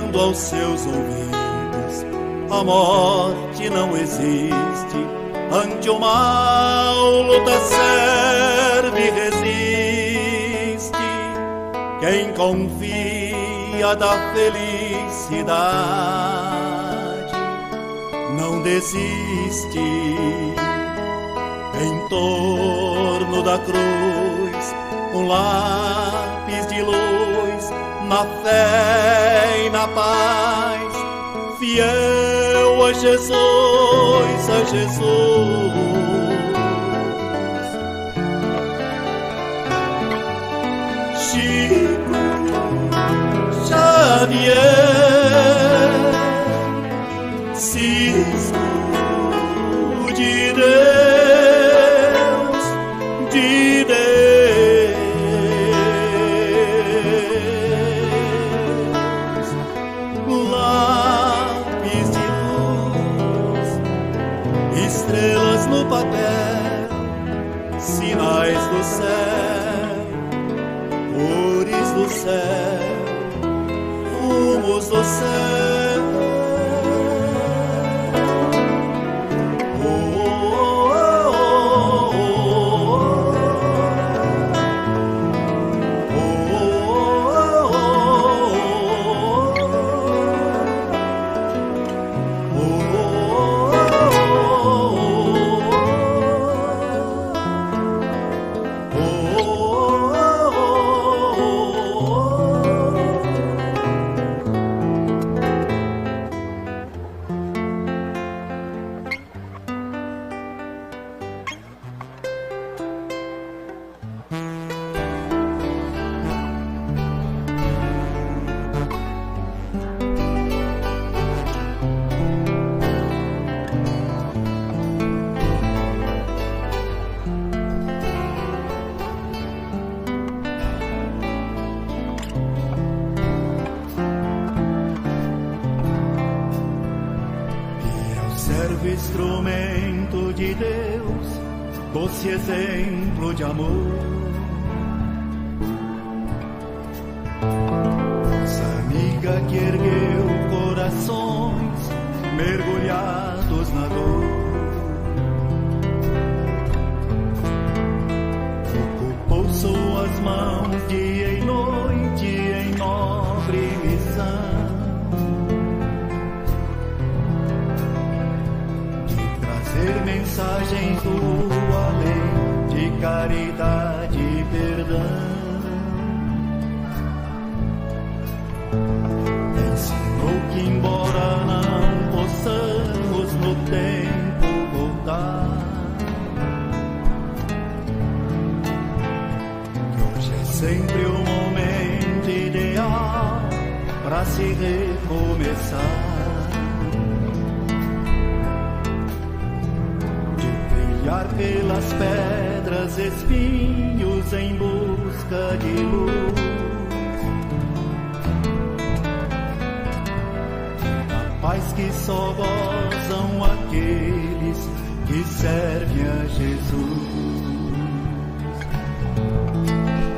chegando aos seus ouvidos. A morte não existe, ante o mal luta, serve e resiste. Quem confia da felicidade não desiste. Em torno da cruz, um lápis de luz, na fé e na paz, fiel a Jesus, a Jesus. Chico Xavier, Cisco de Deus, de Deus, lápis de luz, estrelas no papel, sinais do céu, cores do céu, rumos do céu. Instrumento de Deus, doce exemplo de amor. Nossa amiga que ergueu corações mergulhados na dor. Ocupou suas mãos dia e noite em nobre missão. Mensagens do além, de caridade e perdão. Ensinou que embora não possamos no tempo voltar, que hoje é sempre o momento ideal para se recomeçar. Pelas pedras, espinhos em busca de luz. A paz que só gozam aqueles que servem a Jesus.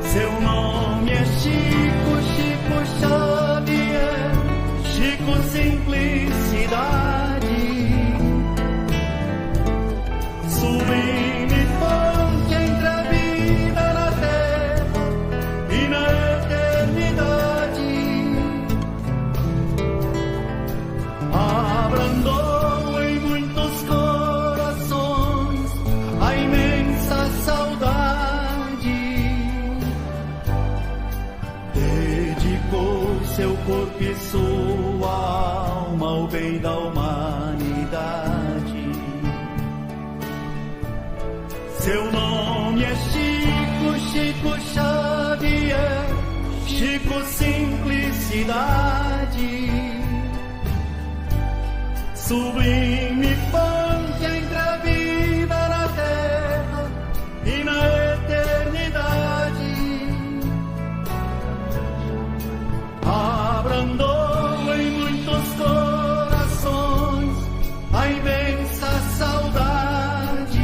Seu nome é Chico, Chico Xavier, Chico Simplicidade. Sublime fonte entre a vida na terra e na eternidade. Abrandou em muitos corações a imensa saudade. Dedicou seu corpo e sua alma ao bem da humanidade. Seu nome é Chico, Chico Xavier, Chico Simplicidade. Sublime fonte entre a vida na terra e na eternidade. Abrandou em muitos corações a imensa saudade.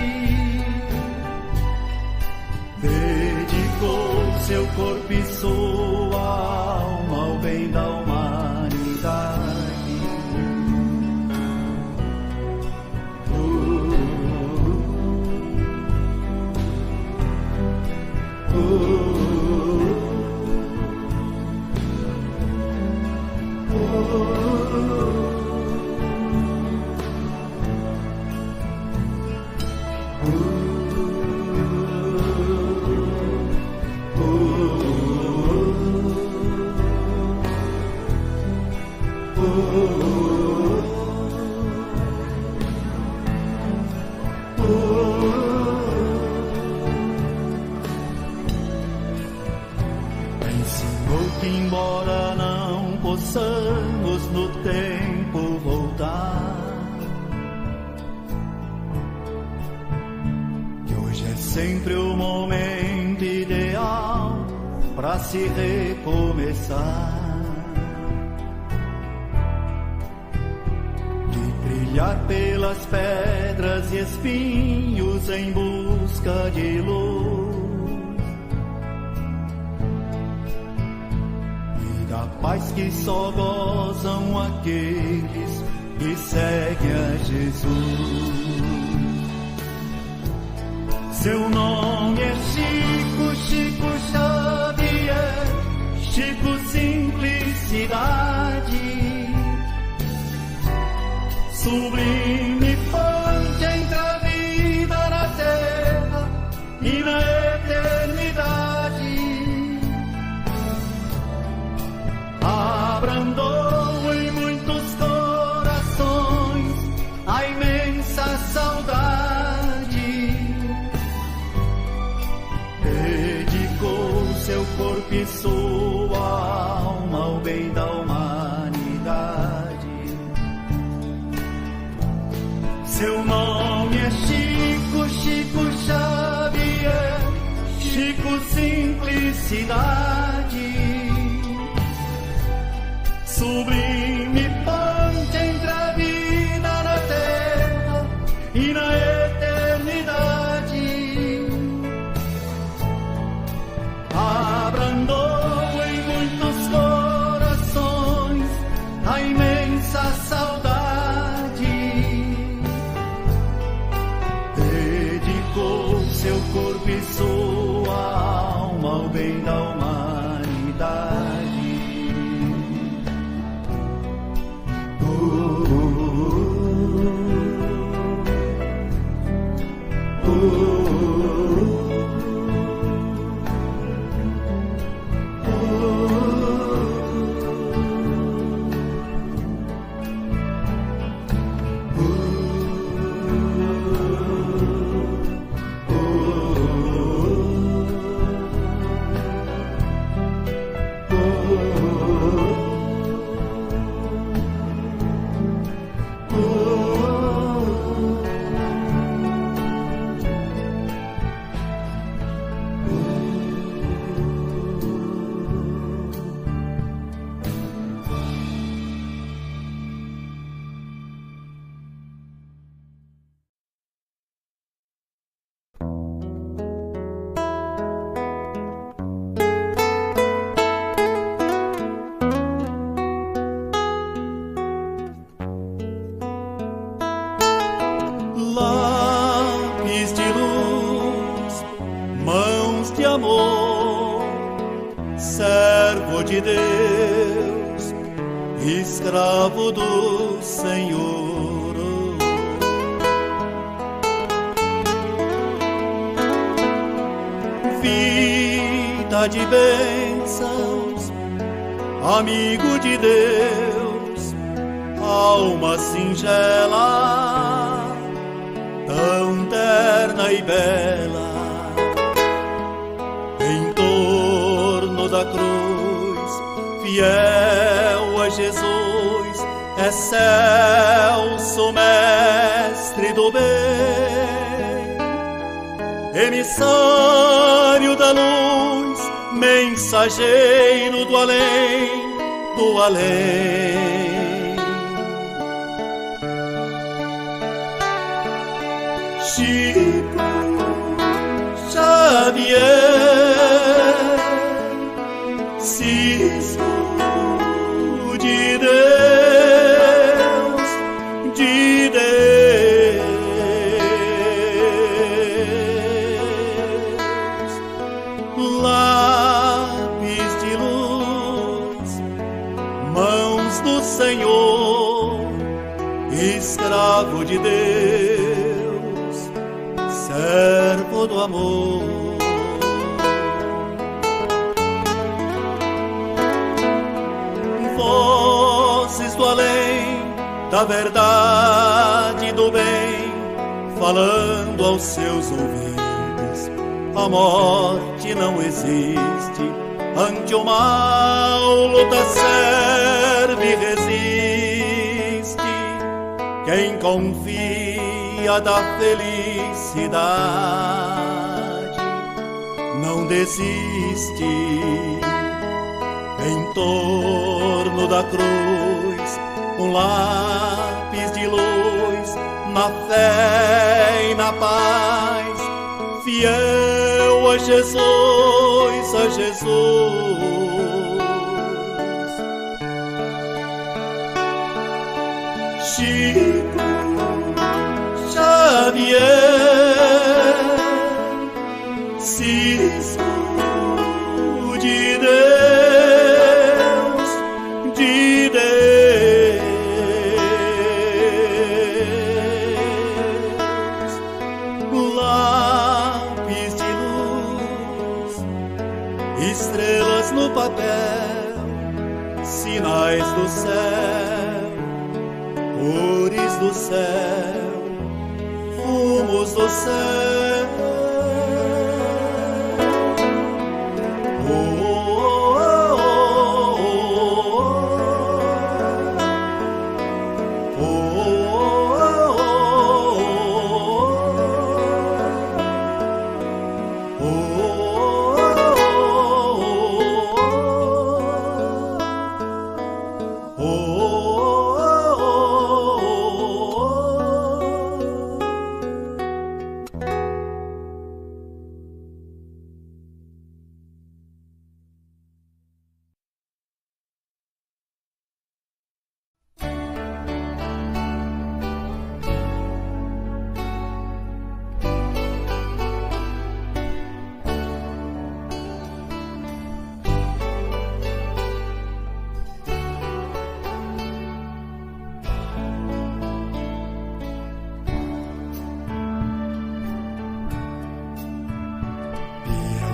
Dedicou seu corpo e sua alma ao bem da humanidade. Ensinou que embora não possamos no tempo voltar, que hoje é sempre o momento ideal para se recomeçar, de trilhar pelas pedras e espinhos em busca de luz, paz que só gozam aqueles que seguem a Jesus. Seu nome é Chico, Chico Xavier, Chico Simplicidade, sublime ponte entre a vida na terra e na eternidade. Abrandou em muitos corações a imensa saudade, dedicou seu corpo e sua alma ao bem da humanidade. Seu nome é Chico, Chico Xavier, Chico Simplicidade, sublime ponte entre a vida na terra e na eternidade. Abrandou em muitos corações a imensa saudade, dedicou seu corpo e sua alma ao bem da humanidade. Lápis de luz, mãos de amor, servo de Deus, escravo do Senhor. Vida de bênçãos, amigo de Deus, alma singela, tão terna e bela, em torno da cruz, fiel a Jesus, excelso mestre do bem, emissário da luz, mensageiro do além, do além. Chico Xavier, Cisco de Deus, de Deus, lápis de luz, mãos luz do Senhor, escravo de Deus, servo do amor. Vozes do além, da verdade e do bem, falando aos seus ouvidos, a morte não existe. Ante o mal, luta, serve e resiste. Quem confia da felicidade não desiste. Em torno da cruz, um lápis de luz, na fé e na paz, fiel a Jesus, a Jesus. Chico Xavier, Cisco de Deus, de Deus, lápis de luz, estrelas no papel, sinais do céu, cores do céu, rumos do céu.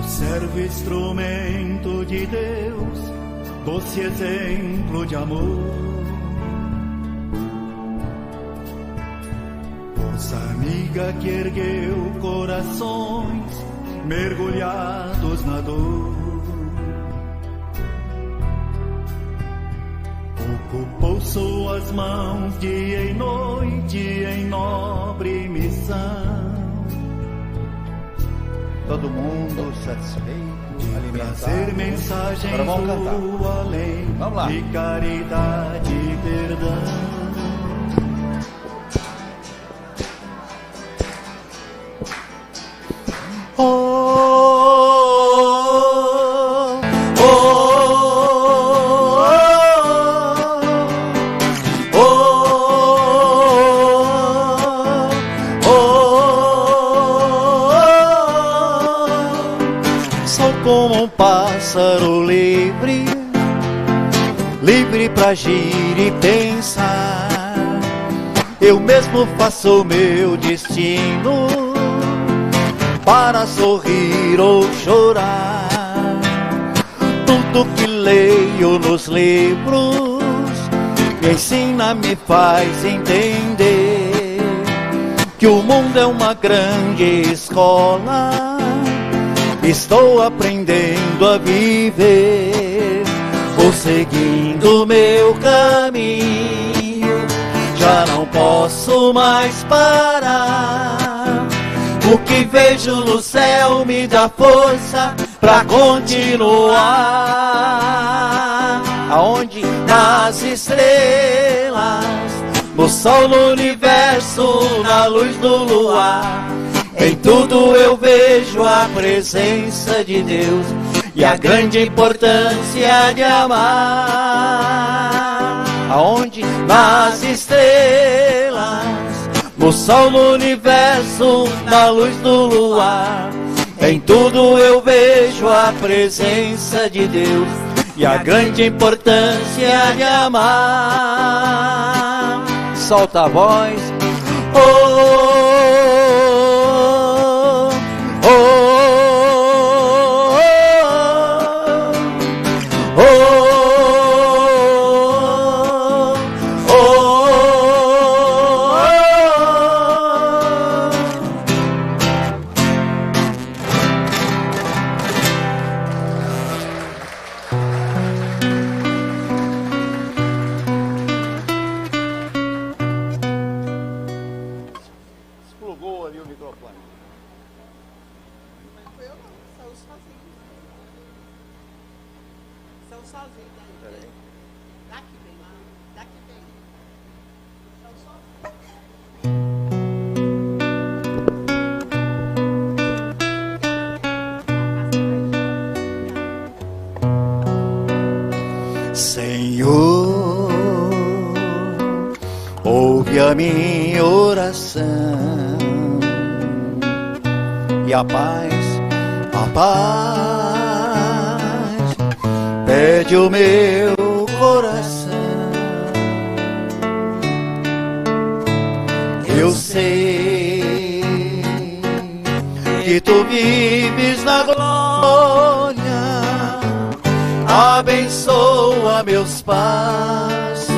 Servo instrumento de Deus, doce exemplo de amor. Força amiga que ergueu corações mergulhados na dor. Ocupou suas mãos dia e noite em nobre missão. Todo mundo satisfeito, alimentado. Trazer mensagem Agora vamos cantar. do além, Vamos lá. de caridade e perdão. Como um pássaro livre, livre pra agir e pensar. Eu mesmo faço o meu destino, para sorrir ou chorar. Tudo que leio nos livros me ensina, me faz entender que o mundo é uma grande escola. Estou aprendendo a viver, vou seguindo meu caminho, já não posso mais parar. O que vejo no céu me dá força pra continuar. Aonde? Nas estrelas, no sol, no universo, na luz do luar. Em tudo eu vejo a presença de Deus e a grande importância de amar. Aonde? Nas estrelas, no sol, no universo, na luz do luar. Em tudo eu vejo a presença de Deus e a grande importância de amar. Solta a voz. Oh, oh, oh, oh, oh, Explugou ali o microfone. São sozinhos daí. Daqui vem lá, daqui vem. São Senhor, ouve a minha oração e a paz pede o meu coração. Eu sei que tu vives na glória, abençoa meus passos,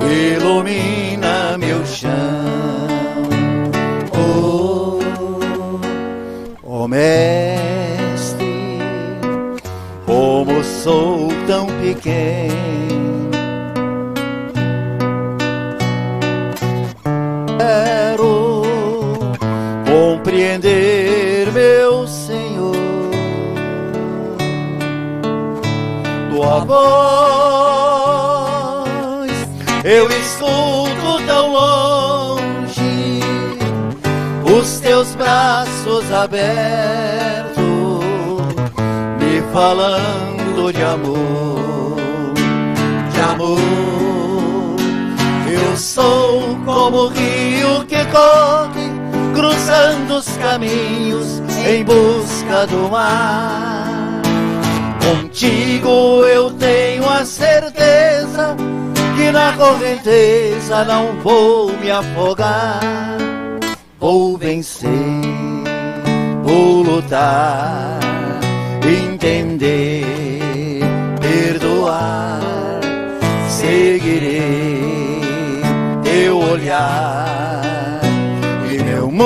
ilumina meu chão. Oh Mestre, como sou tão pequeno, quero compreender, meu Senhor, tua voz eu escuto tão longe, os teus braços abertos me falando de amor, de amor. Eu sou como o rio que corre, cruzando os caminhos em busca do mar. Contigo eu tenho a certeza que na correnteza não vou me afogar. Vou vencer, vou lutar, entender, perdoar, seguirei teu olhar e meu mundo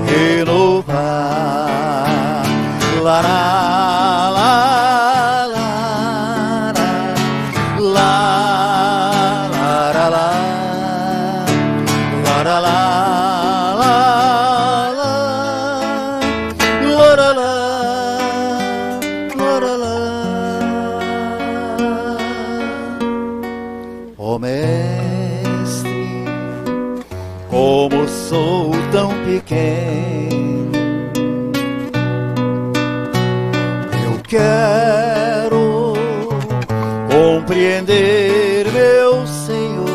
renovar. Lá, lá, lá, lá, lá, lá, lá. Oh Mestre, como sou tão pequeno, eu quero compreender, meu Senhor,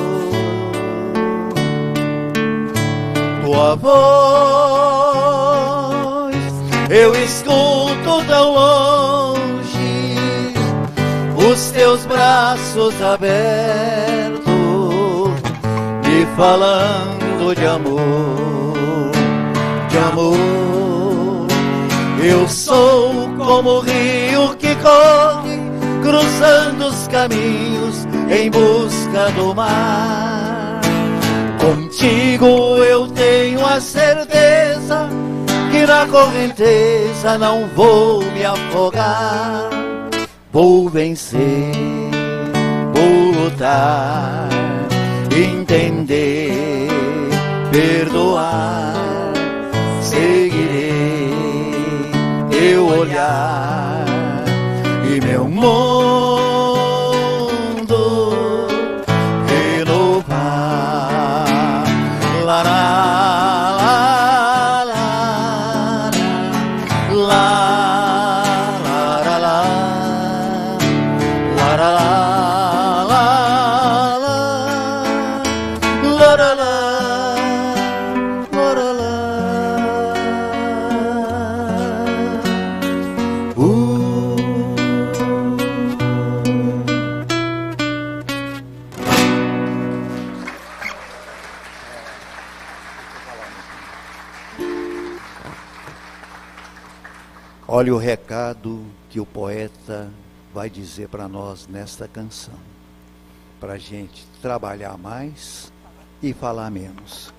tua voz eu escuto tão longe, os teus braços abertos me falando de amor, de amor. Eu sou como o rio que corre, cruzando os caminhos em busca do mar. Contigo eu tenho a certeza que na correnteza não vou me afogar. Vou vencer, vou lutar, entender, perdoar, seguirei teu olhar e meu mundo renovar. Lá, lá, lá, lá, Olha o recado que o poeta vai dizer para nós nesta canção, para a gente trabalhar mais e falar menos.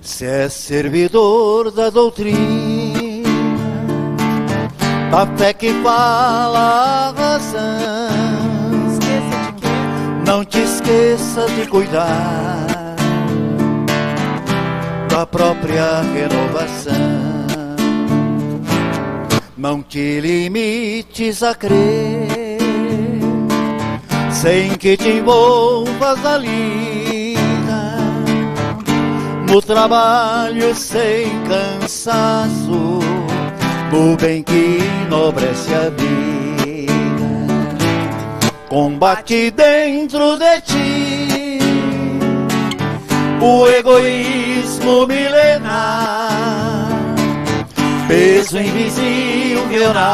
Se é servidor da doutrina, da fé que fala a razão, Esqueça de quê? não te esqueça de cuidar da própria renovação. Não te limites a crer, sem que te envolvas na lida, no trabalho sem cansaço, no bem que enobrece a vida. Combate dentro de ti o egoísmo milenar, peso invisível na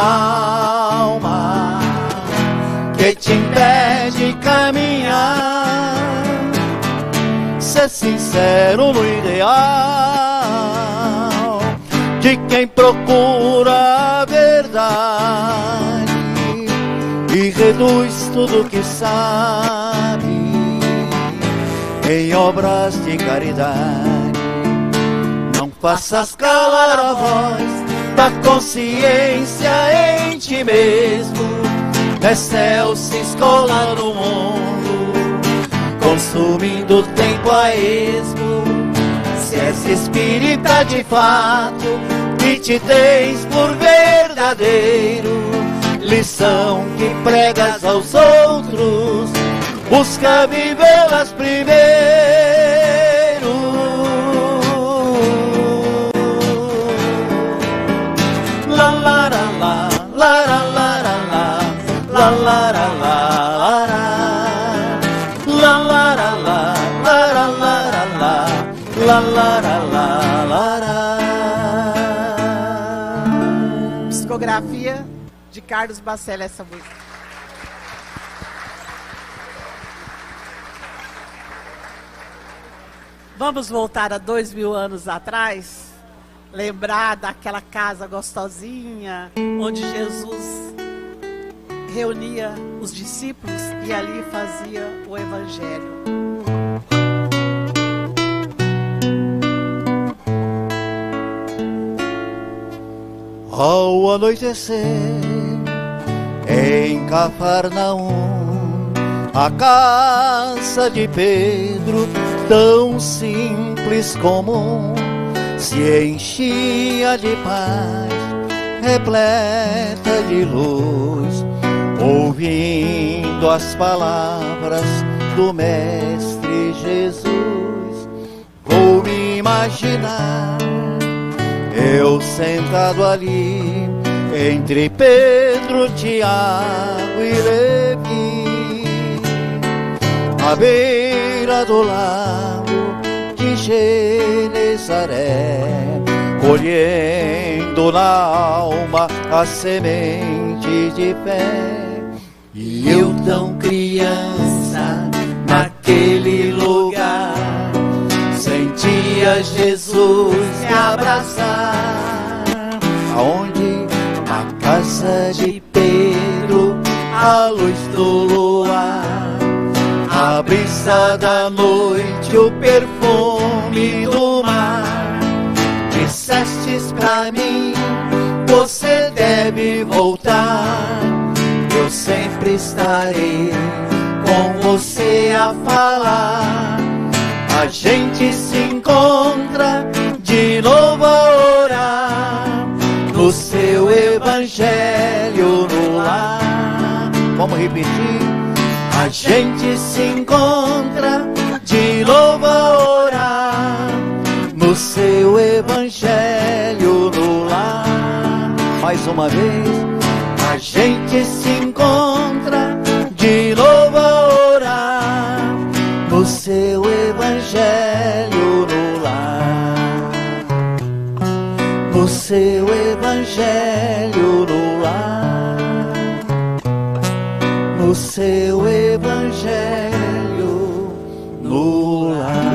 alma que te impede caminhar. Ser sincero no ideal de quem procura a verdade e reduz tudo que sabe em obras de caridade. Não faças calar a voz da consciência em ti mesmo, céu se escola no mundo, consumindo tempo a esmo. Se és espírita de fato e te tens por verdadeiro, lição que pregas aos outros, busca vivê-las primeiro. La la la la, la la la la, la la la la, la la la la, la la la la, la la la la. Psicografia de Carlos Bacelli, essa música. Vamos voltar a 2000 anos atrás, lembrar daquela casa gostosinha, onde Jesus reunia os discípulos e ali fazia o evangelho. Ao anoitecer, em Cafarnaum, a casa de Pedro, tão simples comum, se enchia de paz, repleta de luz, ouvindo as palavras do Mestre Jesus. Vou me imaginar eu sentado ali, entre Pedro, Tiago e Levi, à beira do lago de Genezaré, colhendo na alma a semente de fé. E eu tão criança naquele lugar, sentia Jesus me abraçar. Aonde? Na casa de Pedro, à luz do luar, a brisa da noite, o perfume do mar. Dissestes pra mim, você deve voltar, eu sempre estarei com você a falar. A gente se encontra de novo a orar, no seu evangelho no lar. Vamos repetir? A gente se encontra de novo a orar, no seu evangelho no lar. Mais uma vez. A gente se encontra de novo a orar, no seu evangelho no lar, no seu evangelho no lar. seu evangelho no lar.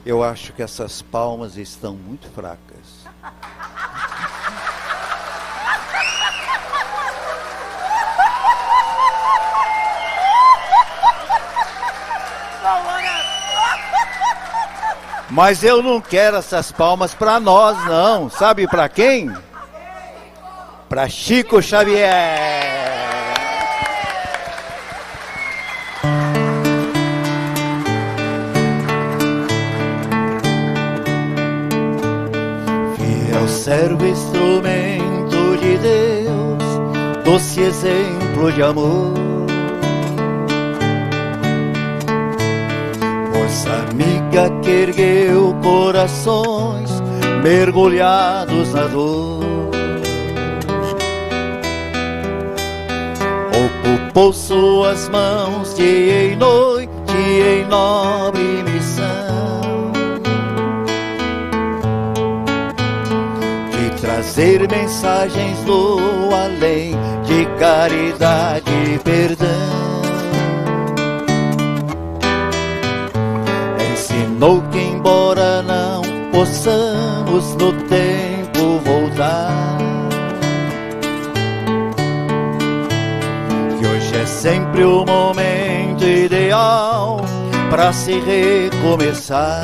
Eu acho que essas palmas estão muito fracas. Mas eu não quero essas palmas para nós, não. Sabe para quem? Para Chico Xavier. Fiel servo, instrumento de Deus, doce exemplo de amor. Moça amiga que ergueu corações mergulhados na dor, ocupou suas mãos dia e noite em nobre missão de trazer mensagens do além, de caridade e perdão. Ensinou que embora não possamos no tempo voltar, que hoje é sempre o momento ideal para se recomeçar,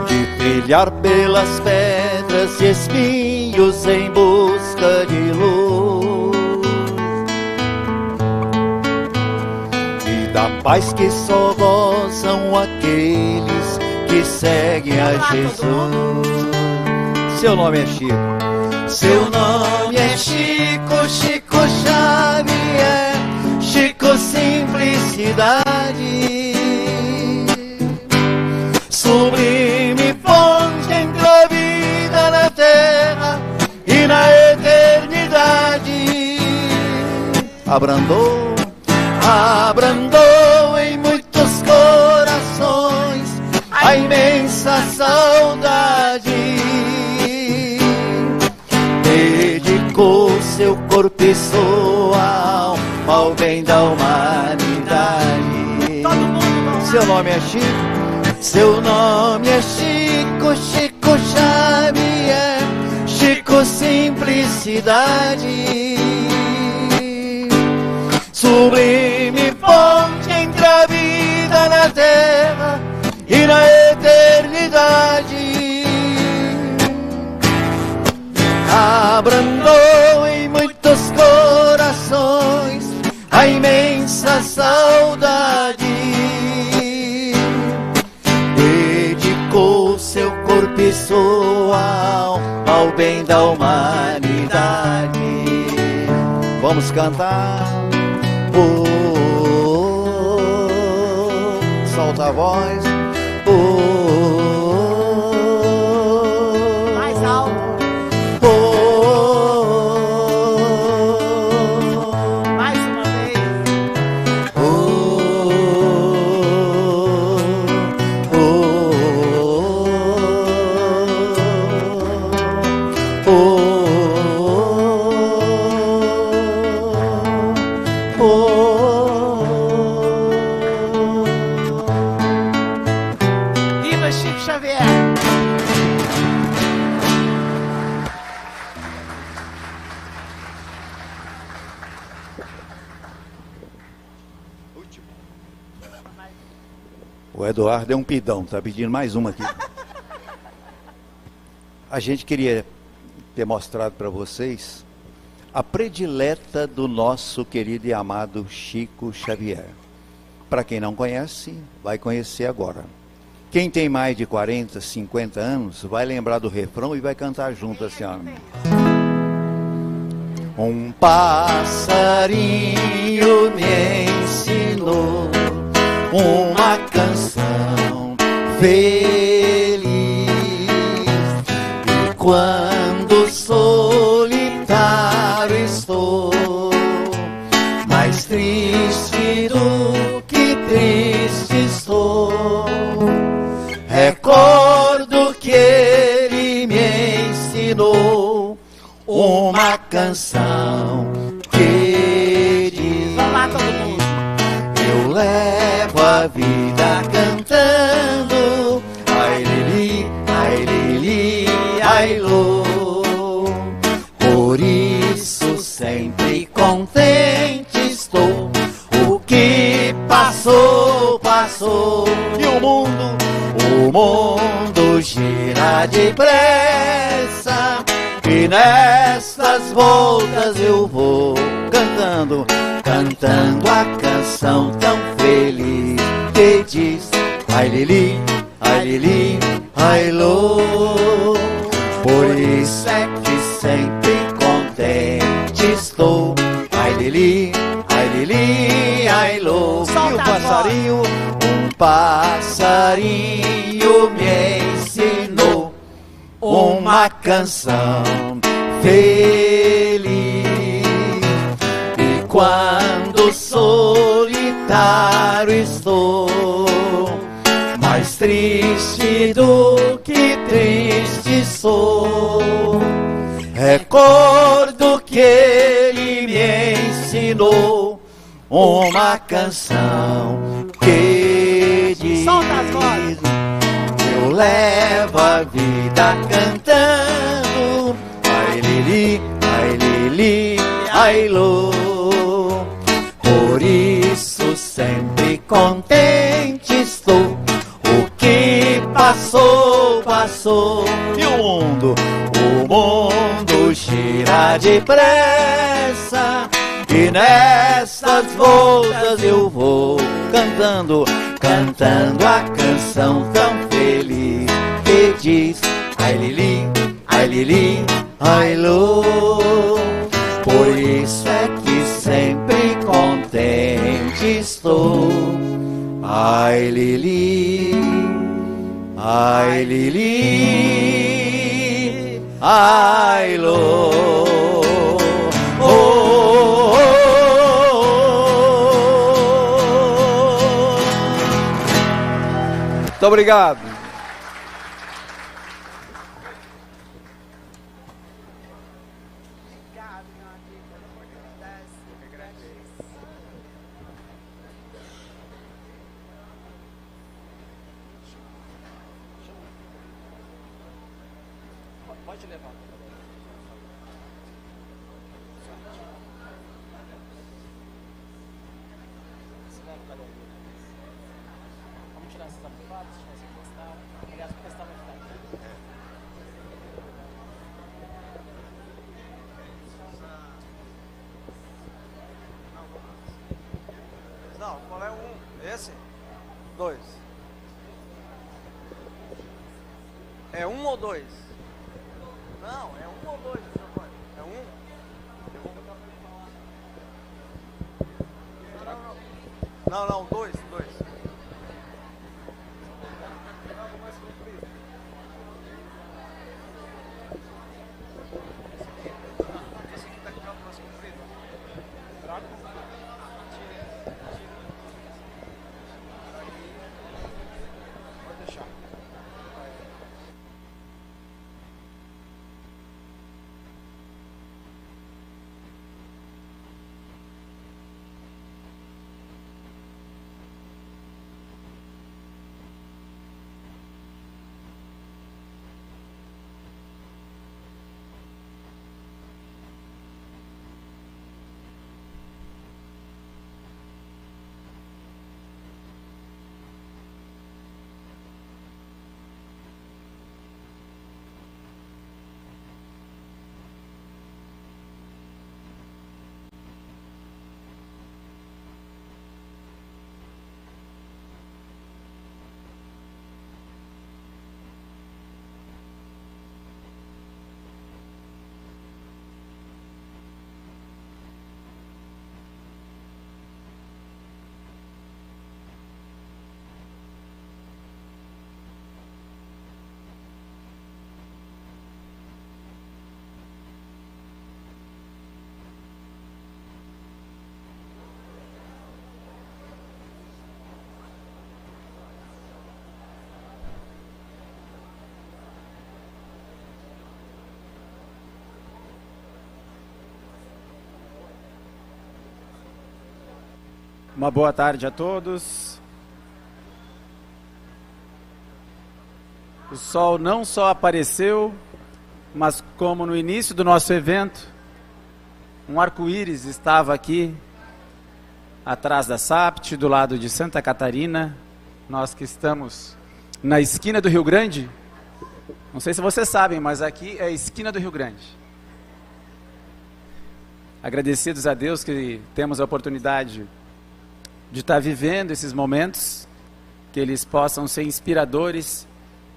de trilhar pelas pedras e espinhos em busca de luz, da paz que só gozam aqueles que seguem a Jesus. Seu nome é Chico. Seu nome é Chico, Chico Xavier, Chico Simplicidade, sublime fonte entre a vida na terra e na eternidade. Abrandou em muitos corações a imensa saudade, dedicou seu corpo e sua alma ao bem da humanidade. Seu nome é Chico, seu nome é Chico, Chico Xavier, Chico Simplicidade, sublime fonte entre a vida na terra e na eternidade. Abrandou em muitos corações a imensa saudade, dedicou seu corpo e sua alma ao bem da humanidade. Vamos cantar. Solta a voz. Mais alto. Mais uma vez. Viva Chico Xavier! O Eduardo é um pidão, tá pedindo mais uma aqui. A gente queria ter mostrado para vocês a predileta do nosso querido e amado Chico Xavier. Para quem não conhece, vai conhecer agora. Quem tem mais de 40, 50 anos, vai lembrar do refrão e vai cantar junto assim, ó. Um passarinho me ensinou uma canção feliz, e quando solitário estou, mais triste do canção que diz: Vamos lá, todo mundo. eu levo a vida cantando, ai lili, ai lili, ai lô. Por isso sempre contente estou. O que passou, passou. E o mundo gira depressa. E nestas voltas eu vou cantando, cantando a canção tão feliz que diz: ai lili, ai lô. Por isso é que sempre contente estou. Ai lili, ai lô. E o passarinho, um passarinho me ensinou uma canção feliz. E quando solitário estou, mais triste do que triste sou, recordo que ele me ensinou uma canção que diz: Solta as vozes. eu levo a vida cantando, ai lili, ai lô. Por isso sempre contente estou. O que passou, passou. E o mundo gira depressa. E nessas voltas eu vou cantando, cantando a canção tão feliz que diz: ai lili, ai lô. Por isso é que sempre contente estou. Ai lili, ai lô. Muito obrigado. Pode levar. Vamos tirar essas aprovadas, deixa você testar. Aliás, vou testar mais tarde. Não, qual é um? Esse? 2. É 1 ou 2? Não, é 1 ou 2, Giovanni? É 1? Eu vou botar pra ele falar. Não, 2. Esse aqui tá ficando mais comprido. Traga um pouquinho. Pode deixar. Uma boa tarde a todos. O sol não só apareceu, mas como no início do nosso evento, um arco-íris estava aqui, atrás da SAPT, do lado de Santa Catarina. Nós que estamos na esquina do Rio Grande, não sei se vocês sabem, mas aqui é a esquina do Rio Grande. Agradecidos a Deus que temos a oportunidade de estar vivendo esses momentos, que eles possam ser inspiradores,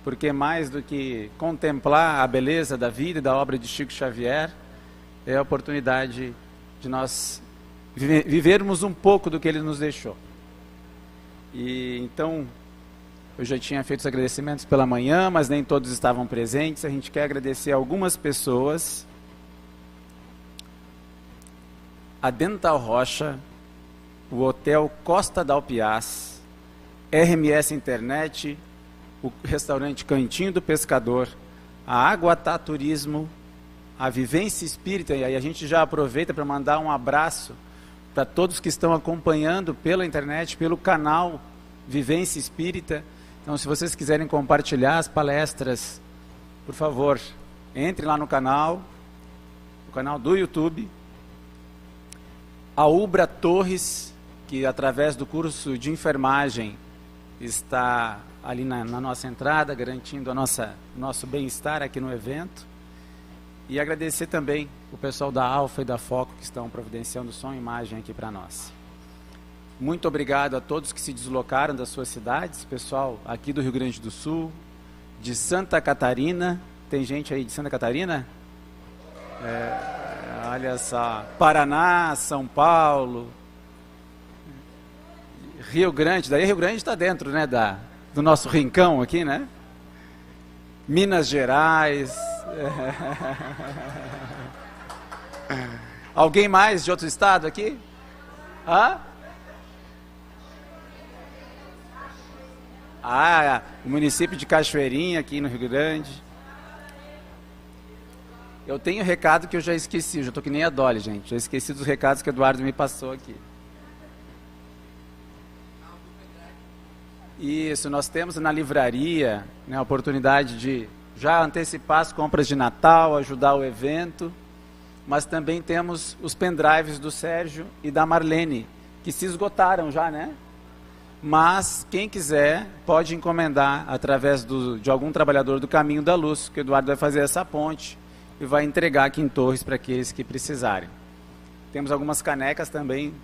porque mais do que contemplar a beleza da vida e da obra de Chico Xavier, é a oportunidade de nós vivermos um pouco do que ele nos deixou. E então, eu já tinha feito os agradecimentos pela manhã, mas nem todos estavam presentes. A gente quer agradecer a algumas pessoas. A Dental Rocha, o Hotel Costa d'Alpiaz, RMS Internet, o restaurante Cantinho do Pescador, a Aguatá Turismo, a Vivência Espírita, e aí a gente já aproveita para mandar um abraço para todos que estão acompanhando pela internet, pelo canal Vivência Espírita. Então, se vocês quiserem compartilhar as palestras, por favor, entre lá no canal do YouTube. A Ubra Torres, que através do curso de enfermagem está ali na nossa entrada, garantindo nosso bem-estar aqui no evento. E agradecer também o pessoal da Alfa e da Foco que estão providenciando som e imagem aqui para nós. Muito obrigado a todos que se deslocaram das suas cidades, pessoal aqui do Rio Grande do Sul, de Santa Catarina. Tem gente aí de Santa Catarina? Olha só, Paraná, São Paulo, Rio Grande, daí Rio Grande está dentro, né, do nosso rincão aqui, né? Minas Gerais. Alguém mais de outro estado aqui? O município de Cachoeirinha, aqui no Rio Grande. Eu tenho recado que eu já esqueci, eu já estou que nem a Dolly, gente. Já esqueci dos recados que o Eduardo me passou aqui. Isso, nós temos na livraria, né, a oportunidade de já antecipar as compras de Natal, ajudar o evento, mas também temos os pendrives do Sérgio e da Marlene, que se esgotaram já, né? Mas quem quiser pode encomendar através de algum trabalhador do Caminho da Luz, que o Eduardo vai fazer essa ponte e vai entregar aqui em Torres para aqueles que precisarem. Temos algumas canecas também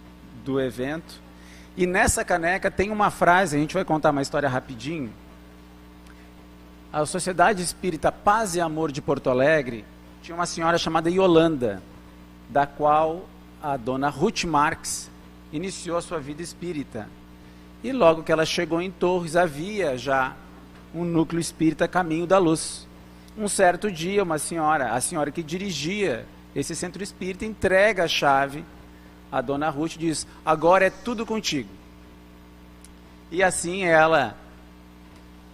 do evento. E nessa caneca tem uma frase, a gente vai contar uma história rapidinho. A Sociedade Espírita Paz e Amor de Porto Alegre tinha uma senhora chamada Yolanda, da qual a dona Ruth Marx iniciou a sua vida espírita. E logo que ela chegou em Torres, havia já um núcleo espírita Caminho da Luz. Um certo dia, a senhora que dirigia esse centro espírita, entrega a chave à dona Ruth e diz: agora é tudo contigo. E assim ela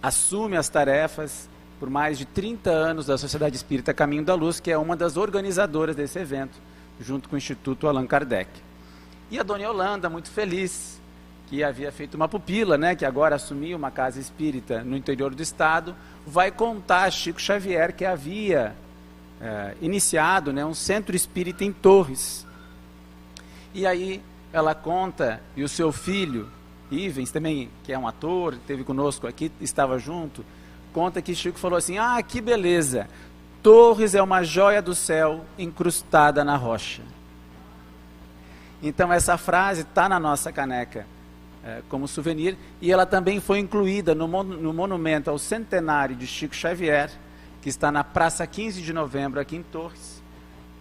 assume as tarefas por mais de 30 anos da Sociedade Espírita Caminho da Luz, que é uma das organizadoras desse evento, junto com o Instituto Allan Kardec. E a dona Yolanda, muito feliz, que havia feito uma pupila, né, que agora assumiu uma casa espírita no interior do estado, vai contar a Chico Xavier que havia iniciado, né, um centro espírita em Torres. E aí ela conta, e o seu filho, Ivens, também, que é um ator, esteve conosco aqui, estava junto, conta que Chico falou assim: que beleza, Torres é uma joia do céu incrustada na rocha. Então essa frase está na nossa caneca como souvenir, e ela também foi incluída no monumento ao centenário de Chico Xavier, que está na Praça 15 de Novembro, aqui em Torres.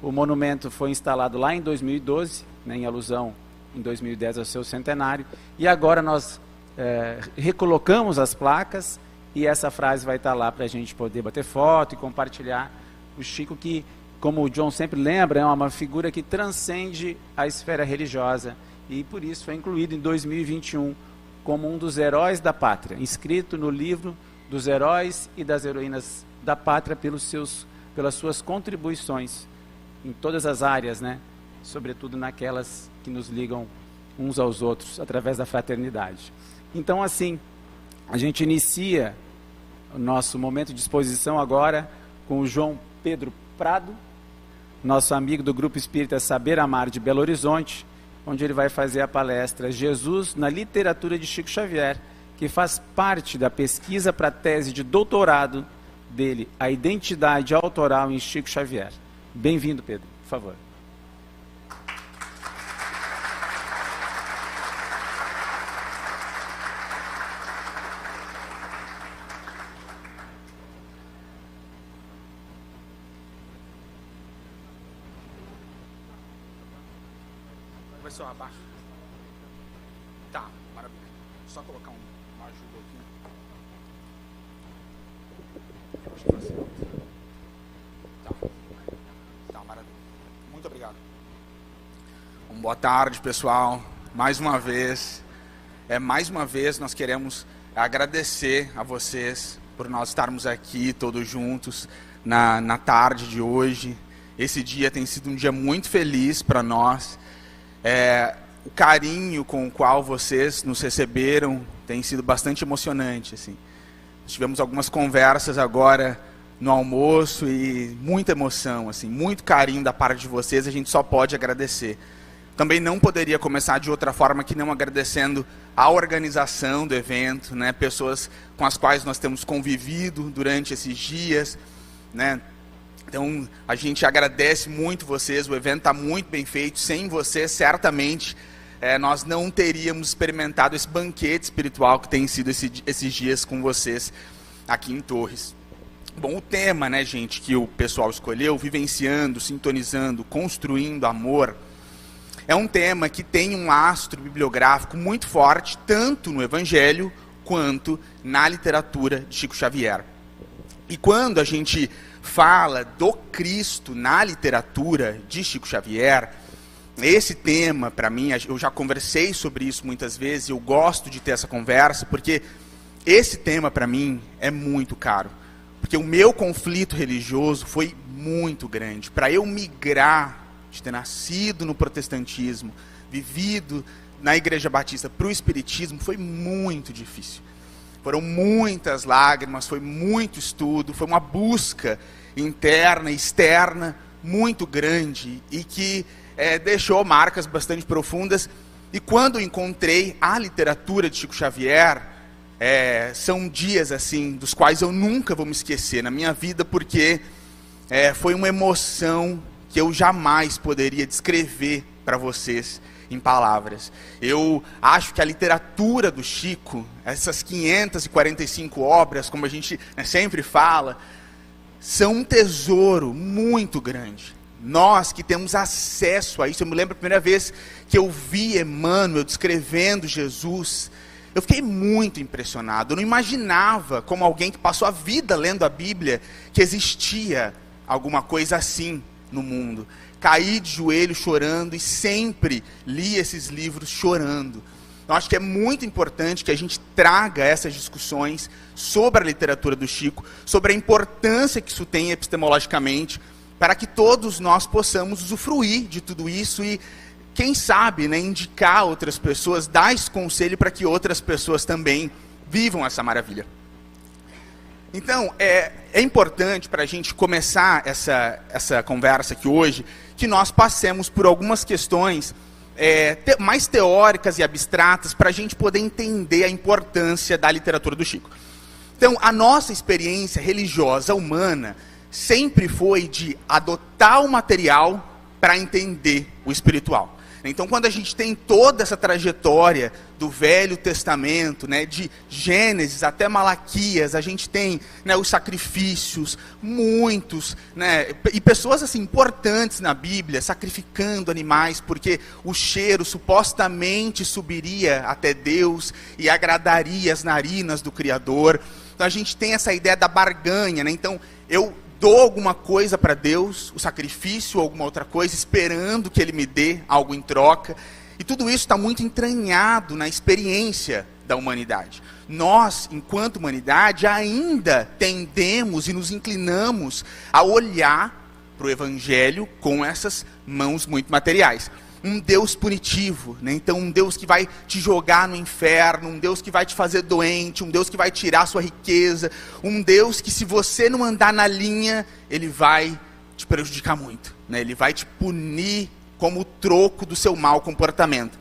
O monumento foi instalado lá em 2012, né, em alusão em 2010 ao seu centenário, e agora nós recolocamos as placas, e essa frase vai estar lá para a gente poder bater foto e compartilhar. O Chico, que, como o John sempre lembra, é uma figura que transcende a esfera religiosa, e por isso foi incluído em 2021 como um dos heróis da pátria, inscrito no livro dos heróis e das heroínas da pátria pelas suas contribuições em todas as áreas, né? Sobretudo naquelas que nos ligam uns aos outros através da fraternidade. Então, assim, a gente inicia o nosso momento de exposição agora com o João Pedro Prado, nosso amigo do Grupo Espírita Saber Amar de Belo Horizonte, onde ele vai fazer a palestra Jesus na Literatura de Chico Xavier, que faz parte da pesquisa para a tese de doutorado dele, a identidade autoral em Chico Xavier. Bem-vindo, Pedro, por favor. Começou abaixo. Tá, maravilha. Só colocar uma ajuda aqui. Tá, maravilha. Muito obrigado. Boa tarde, pessoal. Mais uma vez nós queremos agradecer a vocês por nós estarmos aqui todos juntos na tarde de hoje. Esse dia tem sido um dia muito feliz para nós. O carinho com o qual vocês nos receberam tem sido bastante emocionante, assim. Tivemos algumas conversas agora no almoço e muita emoção, assim, muito carinho da parte de vocês, a gente só pode agradecer. Também não poderia começar de outra forma que não agradecendo a organização do evento, né, pessoas com as quais nós temos convivido durante esses dias, né. Então, a gente agradece muito vocês, o evento está muito bem feito, sem vocês, certamente, nós não teríamos experimentado esse banquete espiritual que tem sido esses dias com vocês aqui em Torres. Bom, o tema, né, gente, que o pessoal escolheu, vivenciando, sintonizando, construindo amor, é um tema que tem um lastro bibliográfico muito forte, tanto no Evangelho, quanto na literatura de Chico Xavier. E quando a gente fala do Cristo na literatura de Chico Xavier, esse tema, para mim, eu já conversei sobre isso muitas vezes, eu gosto de ter essa conversa, porque esse tema, para mim, é muito caro. Porque o meu conflito religioso foi muito grande. Para eu migrar, de ter nascido no protestantismo, vivido na Igreja Batista para o Espiritismo, foi muito difícil. Foram muitas lágrimas, foi muito estudo, foi uma busca interna e externa muito grande e que deixou marcas bastante profundas. E quando encontrei a literatura de Chico Xavier, são dias assim dos quais eu nunca vou me esquecer na minha vida, porque foi uma emoção que eu jamais poderia descrever para vocês em palavras. Eu acho que a literatura do Chico, essas 545 obras, como a gente sempre fala, são um tesouro muito grande. Nós que temos acesso a isso, eu me lembro a primeira vez que eu vi Emmanuel descrevendo Jesus, eu fiquei muito impressionado. Eu não imaginava, como alguém que passou a vida lendo a Bíblia, que existia alguma coisa assim no mundo. Caí de joelho chorando e sempre li esses livros chorando. Então, acho que é muito importante que a gente traga essas discussões sobre a literatura do Chico, sobre a importância que isso tem epistemologicamente, para que todos nós possamos usufruir de tudo isso e, quem sabe, né, indicar outras pessoas, dar esse conselho para que outras pessoas também vivam essa maravilha. Então, é importante para a gente começar essa conversa aqui hoje, que nós passemos por algumas questões mais teóricas e abstratas, para a gente poder entender a importância da literatura do Chico. Então, a nossa experiência religiosa humana sempre foi de adotar o material para entender o espiritual. Então, quando a gente tem toda essa trajetória do Velho Testamento, né, de Gênesis até Malaquias, a gente tem, né, os sacrifícios, muitos, né, e pessoas assim, importantes na Bíblia, sacrificando animais, porque o cheiro supostamente subiria até Deus e agradaria as narinas do Criador. Então, a gente tem essa ideia da barganha, né? Então, eu dou alguma coisa para Deus, o sacrifício ou alguma outra coisa, esperando que Ele me dê algo em troca. E tudo isso está muito entranhado na experiência da humanidade. Nós, enquanto humanidade, ainda tendemos e nos inclinamos a olhar para o Evangelho com essas mãos muito materiais. um Deus punitivo, né? Então um Deus que vai te jogar no inferno, um Deus que vai te fazer doente, um Deus que vai tirar sua riqueza, um Deus que, se você não andar na linha, ele vai te prejudicar muito, né? Ele vai te punir como troco do seu mau comportamento.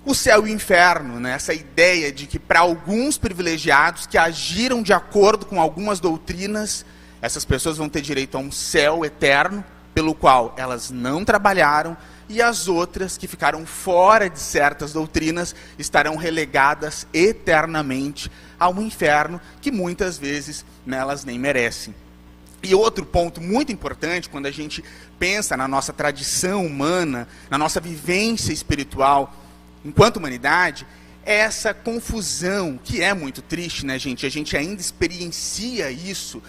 O céu e o inferno, né? Essa ideia de que para alguns privilegiados que agiram de acordo com algumas doutrinas, essas pessoas vão ter direito a um céu eterno, pelo qual elas não trabalharam, e as outras que ficaram fora de certas doutrinas estarão relegadas eternamente ao inferno, que muitas vezes, né, elas nem merecem. E outro ponto muito importante, quando a gente pensa na nossa tradição humana, na nossa vivência espiritual enquanto humanidade, é essa confusão, que é muito triste, né, gente? A gente ainda experiencia isso,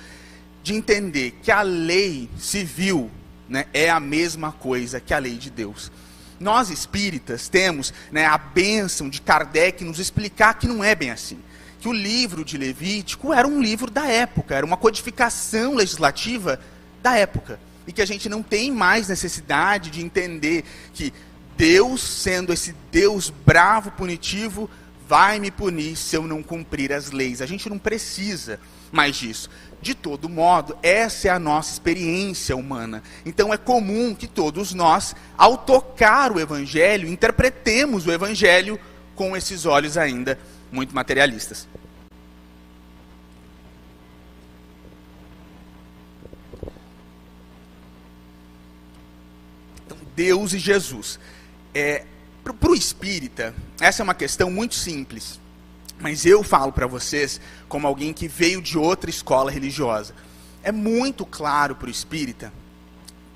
de entender que a lei civil, né, é a mesma coisa que a lei de Deus. Nós espíritas temos, né, a bênção de Kardec nos explicar que não é bem assim. Que o livro de Levítico era um livro da época, era uma codificação legislativa da época. E que a gente não tem mais necessidade de entender que Deus, sendo esse Deus bravo, punitivo, vai me punir se eu não cumprir as leis. A gente não precisa mais disso. De todo modo, essa é a nossa experiência humana. Então é comum que todos nós, ao tocar o Evangelho, interpretemos o Evangelho com esses olhos ainda muito materialistas. Então, Deus e Jesus. Para o espírita, essa é uma questão muito simples. Mas eu falo para vocês, como alguém que veio de outra escola religiosa, é muito claro para o espírita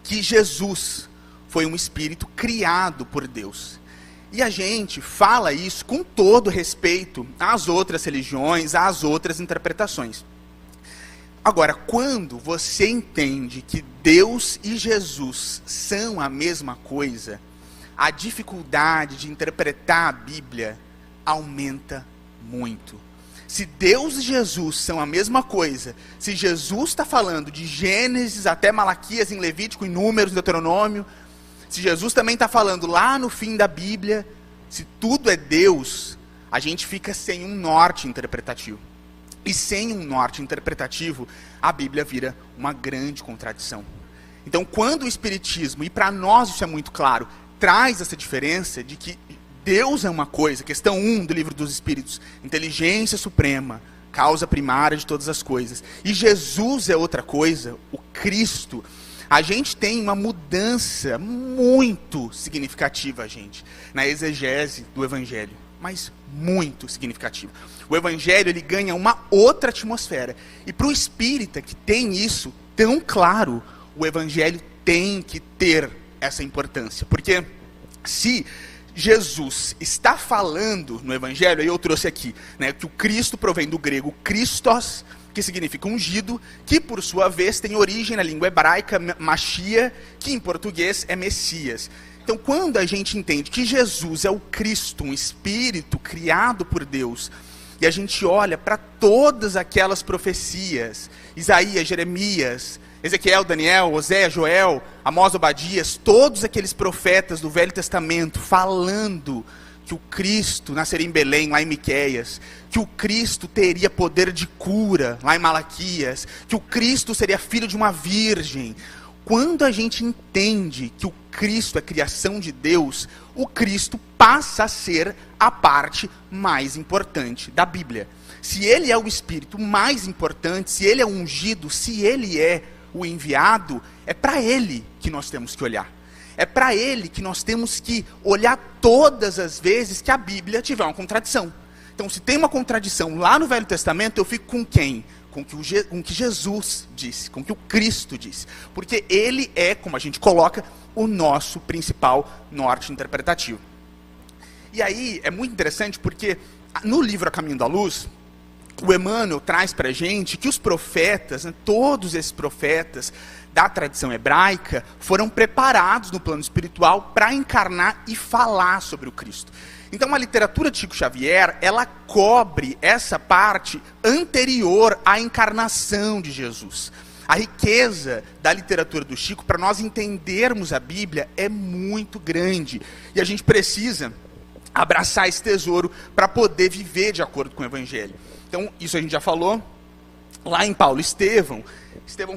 que Jesus foi um espírito criado por Deus. E a gente fala isso com todo respeito às outras religiões, às outras interpretações. Agora, quando você entende que Deus e Jesus são a mesma coisa, a dificuldade de interpretar a Bíblia aumenta muito. Se Deus e Jesus são a mesma coisa, se Jesus está falando de Gênesis até Malaquias, em Levítico, em Números, em Deuteronômio, se Jesus também está falando lá no fim da Bíblia, se tudo é Deus, a gente fica sem um norte interpretativo. E sem um norte interpretativo, a Bíblia vira uma grande contradição. Então, quando o Espiritismo, e para nós isso é muito claro, traz essa diferença de que Deus é uma coisa, questão 1 do Livro dos Espíritos, inteligência suprema, causa primária de todas as coisas. E Jesus é outra coisa, o Cristo. A gente tem uma mudança muito significativa, gente, na exegese do Evangelho. Mas muito significativa. O Evangelho, ele ganha uma outra atmosfera. E para o espírita que tem isso tão claro, o Evangelho tem que ter essa importância. Porque se Jesus está falando no Evangelho, aí eu trouxe aqui, né, que o Cristo provém do grego Christos, que significa ungido, que por sua vez tem origem na língua hebraica, Machia, que em português é Messias. Então, quando a gente entende que Jesus é o Cristo, um espírito criado por Deus, e a gente olha para todas aquelas profecias, Isaías, Jeremias, Ezequiel, Daniel, Oséias, Joel, Amós, Obadias, todos aqueles profetas do Velho Testamento falando que o Cristo nasceria em Belém, lá em Miqueias, que o Cristo teria poder de cura, lá em Malaquias, que o Cristo seria filho de uma virgem. Quando a gente entende que o Cristo é criação de Deus, o Cristo passa a ser a parte mais importante da Bíblia. Se ele é o Espírito mais importante, se ele é o ungido, se ele é o enviado, é para ele que nós temos que olhar. É para ele que nós temos que olhar todas as vezes que a Bíblia tiver uma contradição. Então, se tem uma contradição lá no Velho Testamento, eu fico com quem? Com o que Jesus disse, com o que o Cristo disse. Porque ele é, como a gente coloca, o nosso principal norte interpretativo. E aí, é muito interessante porque no livro A Caminho da Luz, o Emmanuel traz para a gente que os profetas, né, todos esses profetas da tradição hebraica, foram preparados no plano espiritual para encarnar e falar sobre o Cristo. Então a literatura de Chico Xavier, ela cobre essa parte anterior à encarnação de Jesus. A riqueza da literatura do Chico, para nós entendermos a Bíblia, é muito grande. E a gente precisa abraçar esse tesouro para poder viver de acordo com o Evangelho. Então, isso a gente já falou. Lá em Paulo, Estevão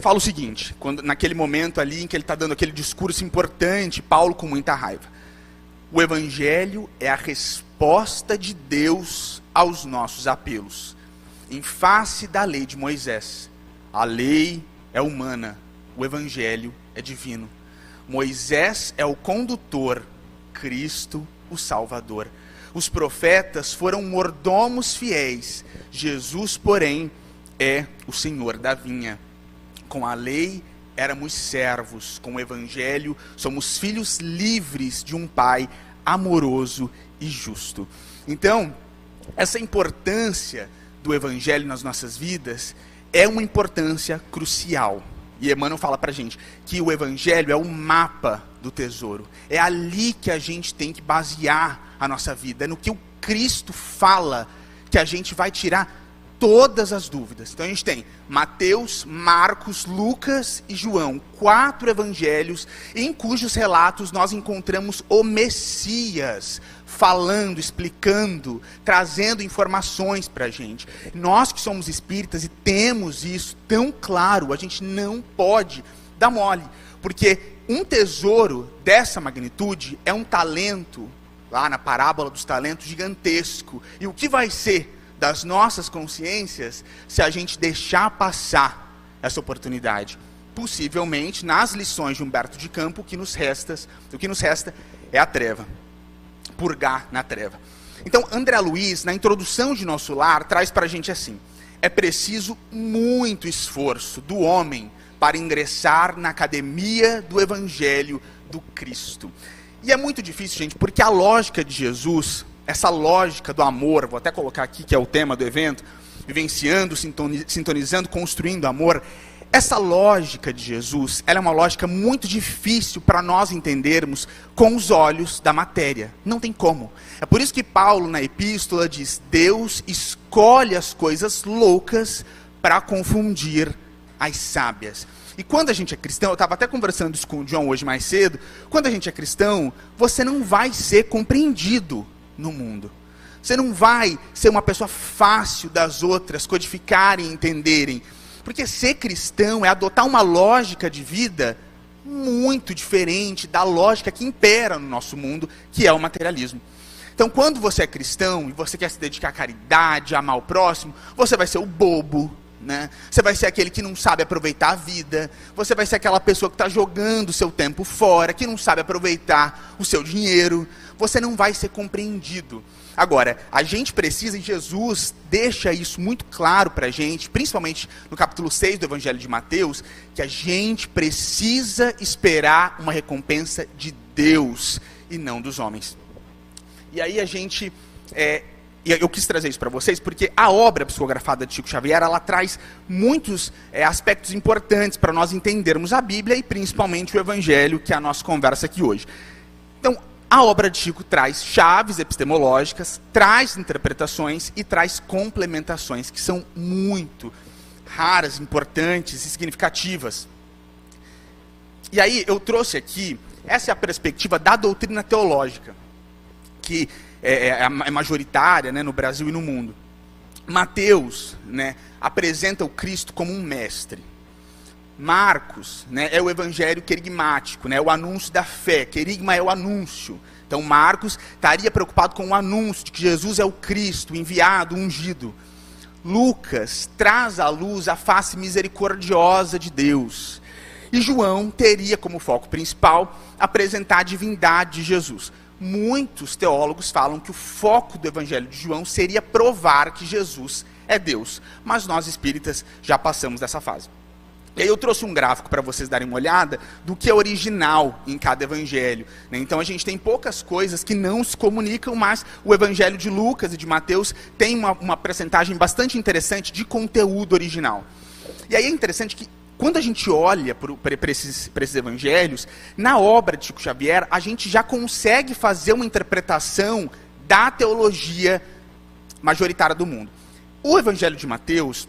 fala o seguinte, naquele momento ali em que ele está dando aquele discurso importante, Paulo com muita raiva. O Evangelho é a resposta de Deus aos nossos apelos. Em face da lei de Moisés, a lei é humana, o Evangelho é divino. Moisés é o condutor, Cristo o Salvador. Os profetas foram mordomos fiéis, Jesus, porém, é o Senhor da vinha. Com a lei éramos servos, com o Evangelho somos filhos livres de um Pai amoroso e justo. Então, essa importância do Evangelho nas nossas vidas é uma importância crucial. E Emmanuel fala pra gente que o Evangelho é o mapa do tesouro. É ali que a gente tem que basear a nossa vida. É no que o Cristo fala que a gente vai tirar todas as dúvidas. Então a gente tem Mateus, Marcos, Lucas e João, 4 evangelhos em cujos relatos nós encontramos o Messias falando, explicando, trazendo informações para a gente. Nós que somos espíritas e temos isso tão claro, a gente não pode dar mole, porque um tesouro dessa magnitude é um talento, lá na parábola dos talentos, gigantesco. E o que vai ser das nossas consciências se a gente deixar passar essa oportunidade? Possivelmente, nas lições de Humberto de Campos, o que nos resta é a treva. Purgar na treva. Então, André Luiz, na introdução de Nosso Lar, traz para a gente assim: é preciso muito esforço do homem para ingressar na academia do Evangelho do Cristo. E é muito difícil, gente, porque a lógica de Jesus, essa lógica do amor, vou até colocar aqui que é o tema do evento, vivenciando, sintonizando, construindo amor, essa lógica de Jesus, ela é uma lógica muito difícil para nós entendermos com os olhos da matéria. Não tem como. É por isso que Paulo, na epístola, diz: Deus escolhe as coisas loucas para confundir as sábias. E quando a gente é cristão, eu estava até conversando isso com o John hoje mais cedo, quando a gente é cristão, você não vai ser compreendido no mundo. Você não vai ser uma pessoa fácil das outras codificarem e entenderem. Porque ser cristão é adotar uma lógica de vida muito diferente da lógica que impera no nosso mundo, que é o materialismo. Então, quando você é cristão e você quer se dedicar à caridade, a amar o próximo, você vai ser o bobo, né? Você vai ser aquele que não sabe aproveitar a vida. Você vai ser aquela pessoa que está jogando o seu tempo fora, que não sabe aproveitar o seu dinheiro. Você não vai ser compreendido. Agora, a gente precisa, e Jesus deixa isso muito claro para a gente, principalmente no capítulo 6 do Evangelho de Mateus, que a gente precisa esperar uma recompensa de Deus e não dos homens. E aí a gente... E eu quis trazer isso para vocês porque a obra psicografada de Chico Xavier, ela traz muitos aspectos importantes para nós entendermos a Bíblia e principalmente o Evangelho, que é a nossa conversa aqui hoje. Então, a obra de Chico traz chaves epistemológicas, traz interpretações e traz complementações, que são muito raras, importantes e significativas. E aí eu trouxe aqui, essa é a perspectiva da doutrina teológica, que é majoritária, né, no Brasil e no mundo. Mateus, né, apresenta o Cristo como um mestre. Marcos, né, é o evangelho querigmático, né, o anúncio da fé. Querigma é o anúncio. Então Marcos estaria preocupado com o anúncio de que Jesus é o Cristo, o enviado, o ungido. Lucas traz à luz a face misericordiosa de Deus. E João teria como foco principal apresentar a divindade de Jesus. Muitos teólogos falam que o foco do Evangelho de João seria provar que Jesus é Deus. Mas nós espíritas já passamos dessa fase. E aí eu trouxe um gráfico para vocês darem uma olhada do que é original em cada evangelho, né? Então a gente tem poucas coisas que não se comunicam, mas o Evangelho de Lucas e de Mateus tem uma percentagem bastante interessante de conteúdo original. E aí é interessante que quando a gente olha para esses evangelhos, na obra de Chico Xavier, a gente já consegue fazer uma interpretação da teologia majoritária do mundo. O Evangelho de Mateus,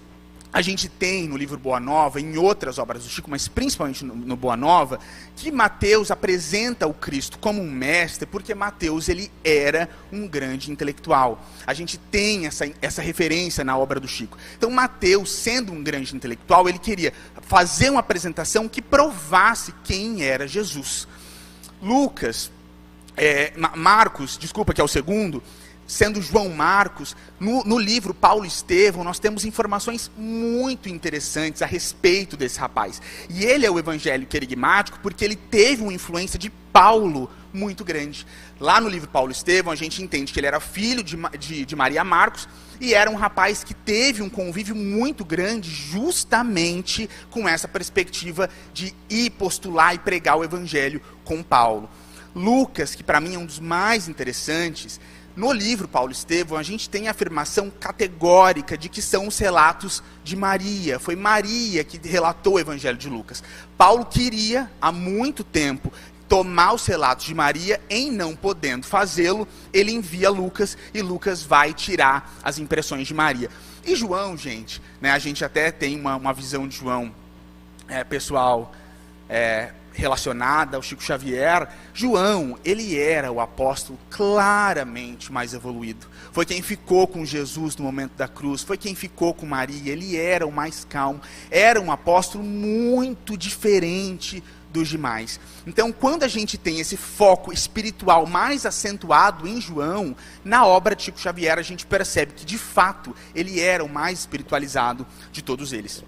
a gente tem no livro Boa Nova, em outras obras do Chico, mas principalmente no Boa Nova, que Mateus apresenta o Cristo como um mestre, porque Mateus ele era um grande intelectual. A gente tem essa referência na obra do Chico. Então Mateus, sendo um grande intelectual, ele queria fazer uma apresentação que provasse quem era Jesus. Marcos, desculpa, que é o segundo, sendo João Marcos, no livro Paulo Estevão, nós temos informações muito interessantes a respeito desse rapaz. E ele é o evangelho querigmático porque ele teve uma influência de Paulo muito grande. Lá no livro Paulo Estevão, a gente entende que ele era filho de Maria Marcos e era um rapaz que teve um convívio muito grande justamente com essa perspectiva de ir postular e pregar o evangelho com Paulo. Lucas, que para mim é um dos mais interessantes, no livro Paulo Estevão, a gente tem a afirmação categórica de que são os relatos de Maria. Foi Maria que relatou o Evangelho de Lucas. Paulo queria, há muito tempo, tomar os relatos de Maria, em não podendo fazê-lo, ele envia Lucas, e Lucas vai tirar as impressões de Maria. E João, gente, né, a gente até tem uma visão de João, pessoal, relacionada ao Chico Xavier. João, ele era o apóstolo claramente mais evoluído. Foi quem ficou com Jesus no momento da cruz, foi quem ficou com Maria, ele era o mais calmo, era um apóstolo muito diferente dos demais. Então, quando a gente tem esse foco espiritual mais acentuado em João, na obra de Chico Xavier, a gente percebe que, de fato, ele era o mais espiritualizado de todos eles.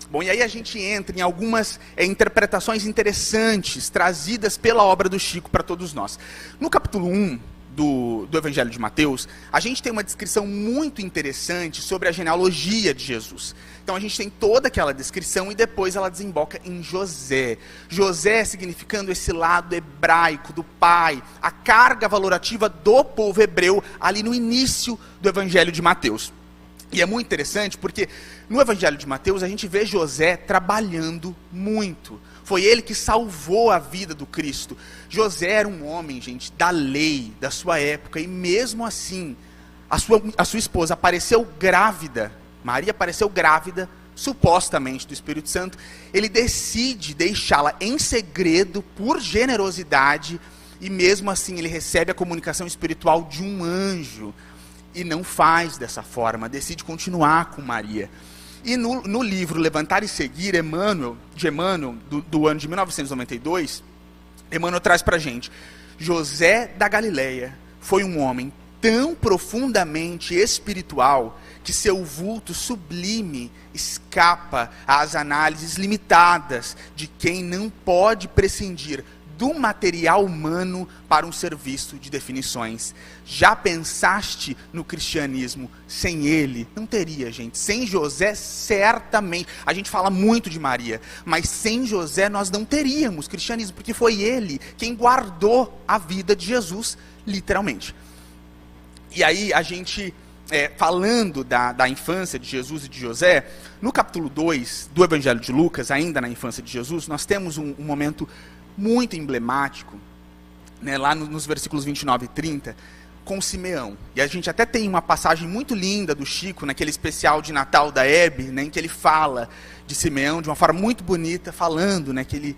Bom, e aí a gente entra em algumas interpretações interessantes trazidas pela obra do Chico para todos nós. No capítulo 1 do Evangelho de Mateus, a gente tem uma descrição muito interessante sobre a genealogia de Jesus. Então a gente tem toda aquela descrição e depois ela desemboca em José. José significando esse lado hebraico do pai, a carga valorativa do povo hebreu ali no início do Evangelho de Mateus. E é muito interessante porque no Evangelho de Mateus a gente vê José trabalhando muito. Foi ele que salvou a vida do Cristo. José era um homem, gente, da lei, da sua época. E mesmo assim, a sua esposa apareceu grávida. Maria apareceu grávida, supostamente do Espírito Santo. Ele decide deixá-la em segredo por generosidade. E mesmo assim ele recebe a comunicação espiritual de um anjo. E não faz dessa forma, decide continuar com Maria. E no livro Levantar e Seguir, de Emmanuel, do ano de 1992, Emmanuel traz para a gente: José da Galileia foi um homem tão profundamente espiritual que seu vulto sublime escapa às análises limitadas de quem não pode prescindir do material humano para um serviço de definições. Já pensaste no cristianismo? Sem ele, não teria, gente. Sem José, certamente. A gente fala muito de Maria, mas sem José nós não teríamos cristianismo, porque foi ele quem guardou a vida de Jesus, literalmente. E aí a gente, falando da infância de Jesus e de José, no capítulo 2 do Evangelho de Lucas, ainda na infância de Jesus, nós temos um momento muito emblemático, né, lá nos versículos 29 e 30, com Simeão. E a gente até tem uma passagem muito linda do Chico, naquele especial de Natal da Hebe, né, em que ele fala de Simeão de uma forma muito bonita, falando, né, que ele,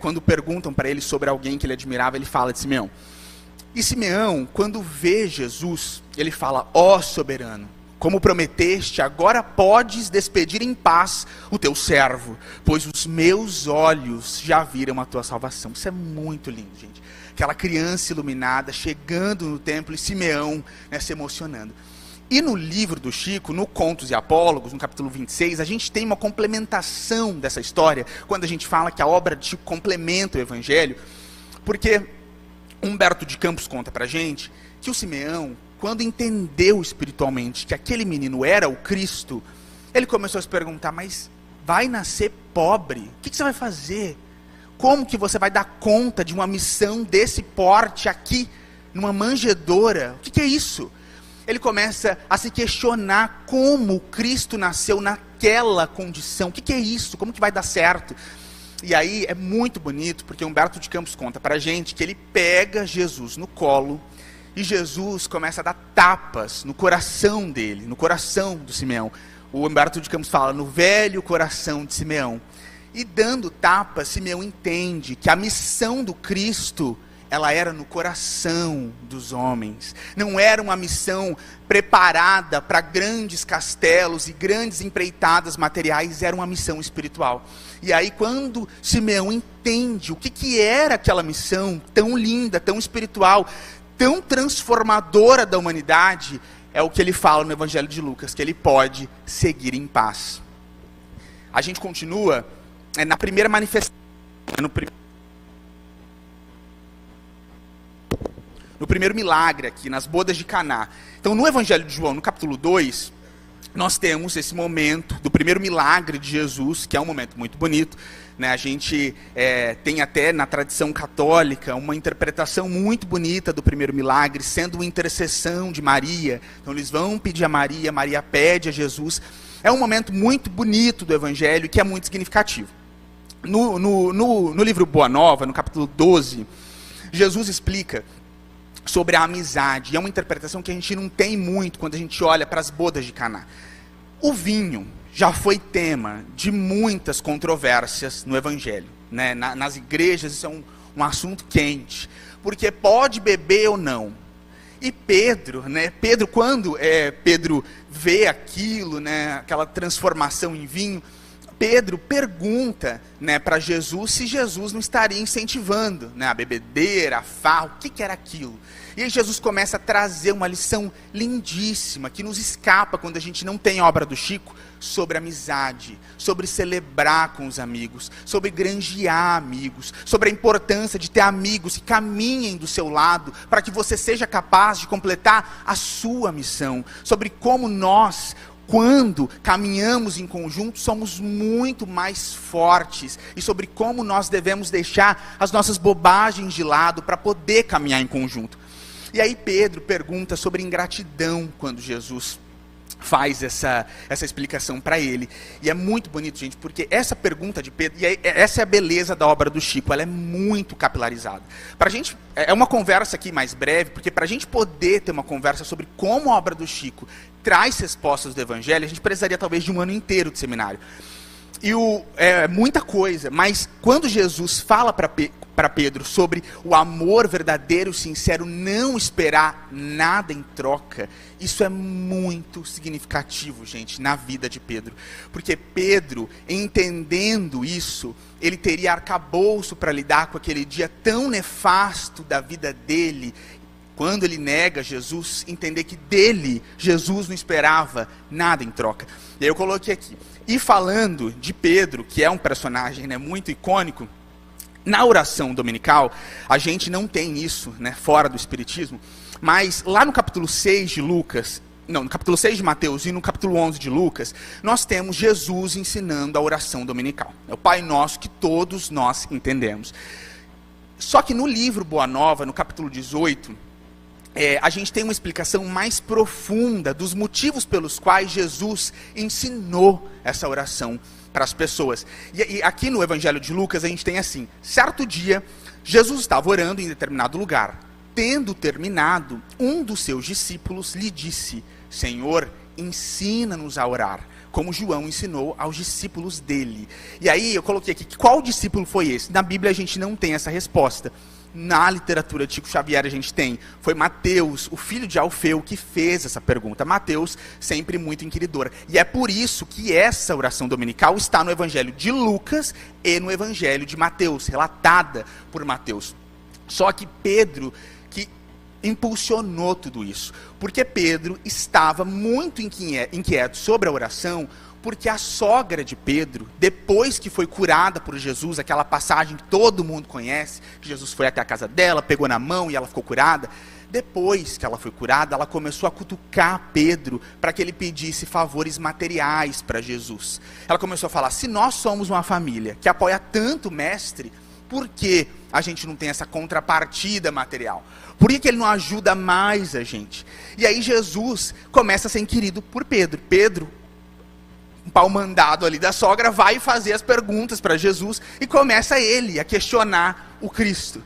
quando perguntam para ele sobre alguém que ele admirava, ele fala de Simeão. E Simeão, quando vê Jesus, ele fala: ó soberano, como prometeste, agora podes despedir em paz o teu servo, pois os meus olhos já viram a tua salvação. Isso é muito lindo, gente. Aquela criança iluminada chegando no templo e Simeão, né, se emocionando. E no livro do Chico, no Contos e Apólogos, no capítulo 26, a gente tem uma complementação dessa história, quando a gente fala que a obra de Chico complementa o Evangelho, porque Humberto de Campos conta pra gente que o Simeão, quando entendeu espiritualmente que aquele menino era o Cristo, ele começou a se perguntar: mas vai nascer pobre? O que você vai fazer? Como que você vai dar conta de uma missão desse porte aqui, numa manjedoura? O que é isso? Ele começa a se questionar como Cristo nasceu naquela condição. O que é isso? Como que vai dar certo? E aí é muito bonito, porque Humberto de Campos conta pra gente que ele pega Jesus no colo, e Jesus começa a dar tapas no coração dele, no coração do Simeão. o Humberto de Campos fala, no velho coração de Simeão. E dando tapa, Simeão entende que a missão do Cristo, ela era no coração dos homens. Não era uma missão preparada para grandes castelos e grandes empreitadas materiais, era uma missão espiritual. E aí quando Simeão entende o que era aquela missão tão linda, tão espiritual, tão transformadora da humanidade, é o que ele fala no Evangelho de Lucas, que ele pode seguir em paz. A gente continua na primeira manifestação, no primeiro milagre aqui, nas bodas de Caná. Então, no Evangelho de João, no capítulo 2, nós temos esse momento do primeiro milagre de Jesus, que é um momento muito bonito, né? A gente tem até na tradição católica uma interpretação muito bonita do primeiro milagre, sendo uma intercessão de Maria. Então, eles vão pedir a Maria, Maria pede a Jesus. É um momento muito bonito do Evangelho, que é muito significativo. No livro Boa Nova, no capítulo 12, Jesus explica sobre a amizade. É uma interpretação que a gente não tem muito quando a gente olha para as bodas de Caná. O vinho já foi tema de muitas controvérsias no Evangelho, né? Nas igrejas isso é um assunto quente, porque pode beber ou não. E Pedro, né? Pedro, quando Pedro vê aquilo, né? Aquela transformação em vinho, Pedro pergunta, né, para Jesus se Jesus não estaria incentivando, né, a bebedeira, a farra, o que era aquilo. E aí Jesus começa a trazer uma lição lindíssima, que nos escapa quando a gente não tem obra do Chico, sobre amizade, sobre celebrar com os amigos, sobre granjear amigos, sobre a importância de ter amigos que caminhem do seu lado, para que você seja capaz de completar a sua missão, sobre como nós, quando caminhamos em conjunto, somos muito mais fortes, e sobre como nós devemos deixar as nossas bobagens de lado para poder caminhar em conjunto. E aí Pedro pergunta sobre ingratidão quando Jesus faz essa explicação para ele. E é muito bonito, gente, porque essa pergunta de Pedro, e essa é a beleza da obra do Chico, ela é muito capilarizada. Pra gente, é uma conversa aqui mais breve, porque para a gente poder ter uma conversa sobre como a obra do Chico traz respostas do Evangelho, a gente precisaria talvez de um ano inteiro de seminário. E muita coisa, mas quando Jesus fala para Pedro sobre o amor verdadeiro e sincero, não esperar nada em troca, isso é muito significativo, gente, na vida de Pedro. Porque Pedro, entendendo isso, ele teria arcabouço para lidar com aquele dia tão nefasto da vida dele, quando ele nega Jesus, entender que dele, Jesus não esperava nada em troca. E aí eu coloquei aqui. E falando de Pedro, que é um personagem, né, muito icônico, na oração dominical, a gente não tem isso, né, fora do Espiritismo, mas lá no capítulo 6 de Lucas, no capítulo 6 de Mateus e no capítulo 11 de Lucas, nós temos Jesus ensinando a oração dominical. É o Pai Nosso que todos nós entendemos. Só que no livro Boa Nova, no capítulo 18, a gente tem uma explicação mais profunda dos motivos pelos quais Jesus ensinou essa oração para as pessoas. E aqui no Evangelho de Lucas a gente tem assim: certo dia, Jesus estava orando em determinado lugar. Tendo terminado, um dos seus discípulos lhe disse: Senhor, ensina-nos a orar, como João ensinou aos discípulos dele. E aí eu coloquei aqui, qual discípulo foi esse? Na Bíblia a gente não tem essa resposta. Na literatura de Chico Xavier a gente tem, foi Mateus, o filho de Alfeu, que fez essa pergunta. Mateus, sempre muito inquiridor. E é por isso que essa oração dominical está no Evangelho de Lucas e no Evangelho de Mateus, relatada por Mateus. Só que Pedro, que impulsionou tudo isso, porque Pedro estava muito inquieto sobre a oração, porque a sogra de Pedro, depois que foi curada por Jesus, aquela passagem que todo mundo conhece, que Jesus foi até a casa dela, pegou na mão e ela ficou curada, depois que ela foi curada, ela começou a cutucar Pedro para que ele pedisse favores materiais para Jesus. Ela começou a falar: se nós somos uma família que apoia tanto o mestre, por que a gente não tem essa contrapartida material? Por que ele não ajuda mais a gente? E aí Jesus começa a ser inquirido por Pedro. Pedro, um pau mandado ali da sogra, vai fazer as perguntas para Jesus e começa ele a questionar o Cristo.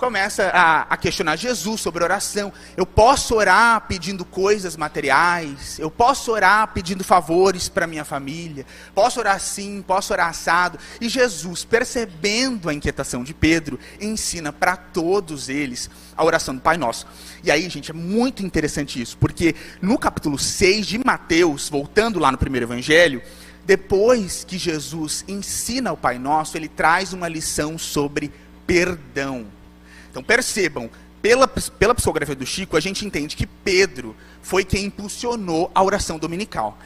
começa a questionar Jesus sobre oração. Eu posso orar pedindo coisas materiais, eu posso orar pedindo favores para minha família, posso orar assim, posso orar assado. E Jesus, percebendo a inquietação de Pedro, ensina para todos eles a oração do Pai Nosso. E aí, gente, é muito interessante isso, porque no capítulo 6 de Mateus, voltando lá no primeiro evangelho, depois que Jesus ensina o Pai Nosso, ele traz uma lição sobre perdão. Então percebam, pela psicografia do Chico, a gente entende que Pedro foi quem impulsionou a oração dominical.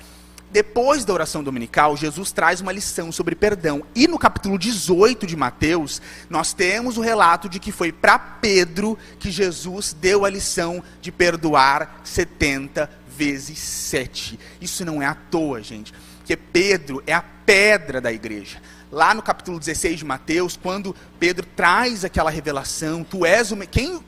Depois da oração dominical, Jesus traz uma lição sobre perdão. E no capítulo 18 de Mateus, nós temos o relato de que foi para Pedro que Jesus deu a lição de perdoar 70 vezes 7. Isso não é à toa, gente, porque Pedro é a pedra da igreja. Lá no capítulo 16 de Mateus, quando Pedro traz aquela revelação, tu és o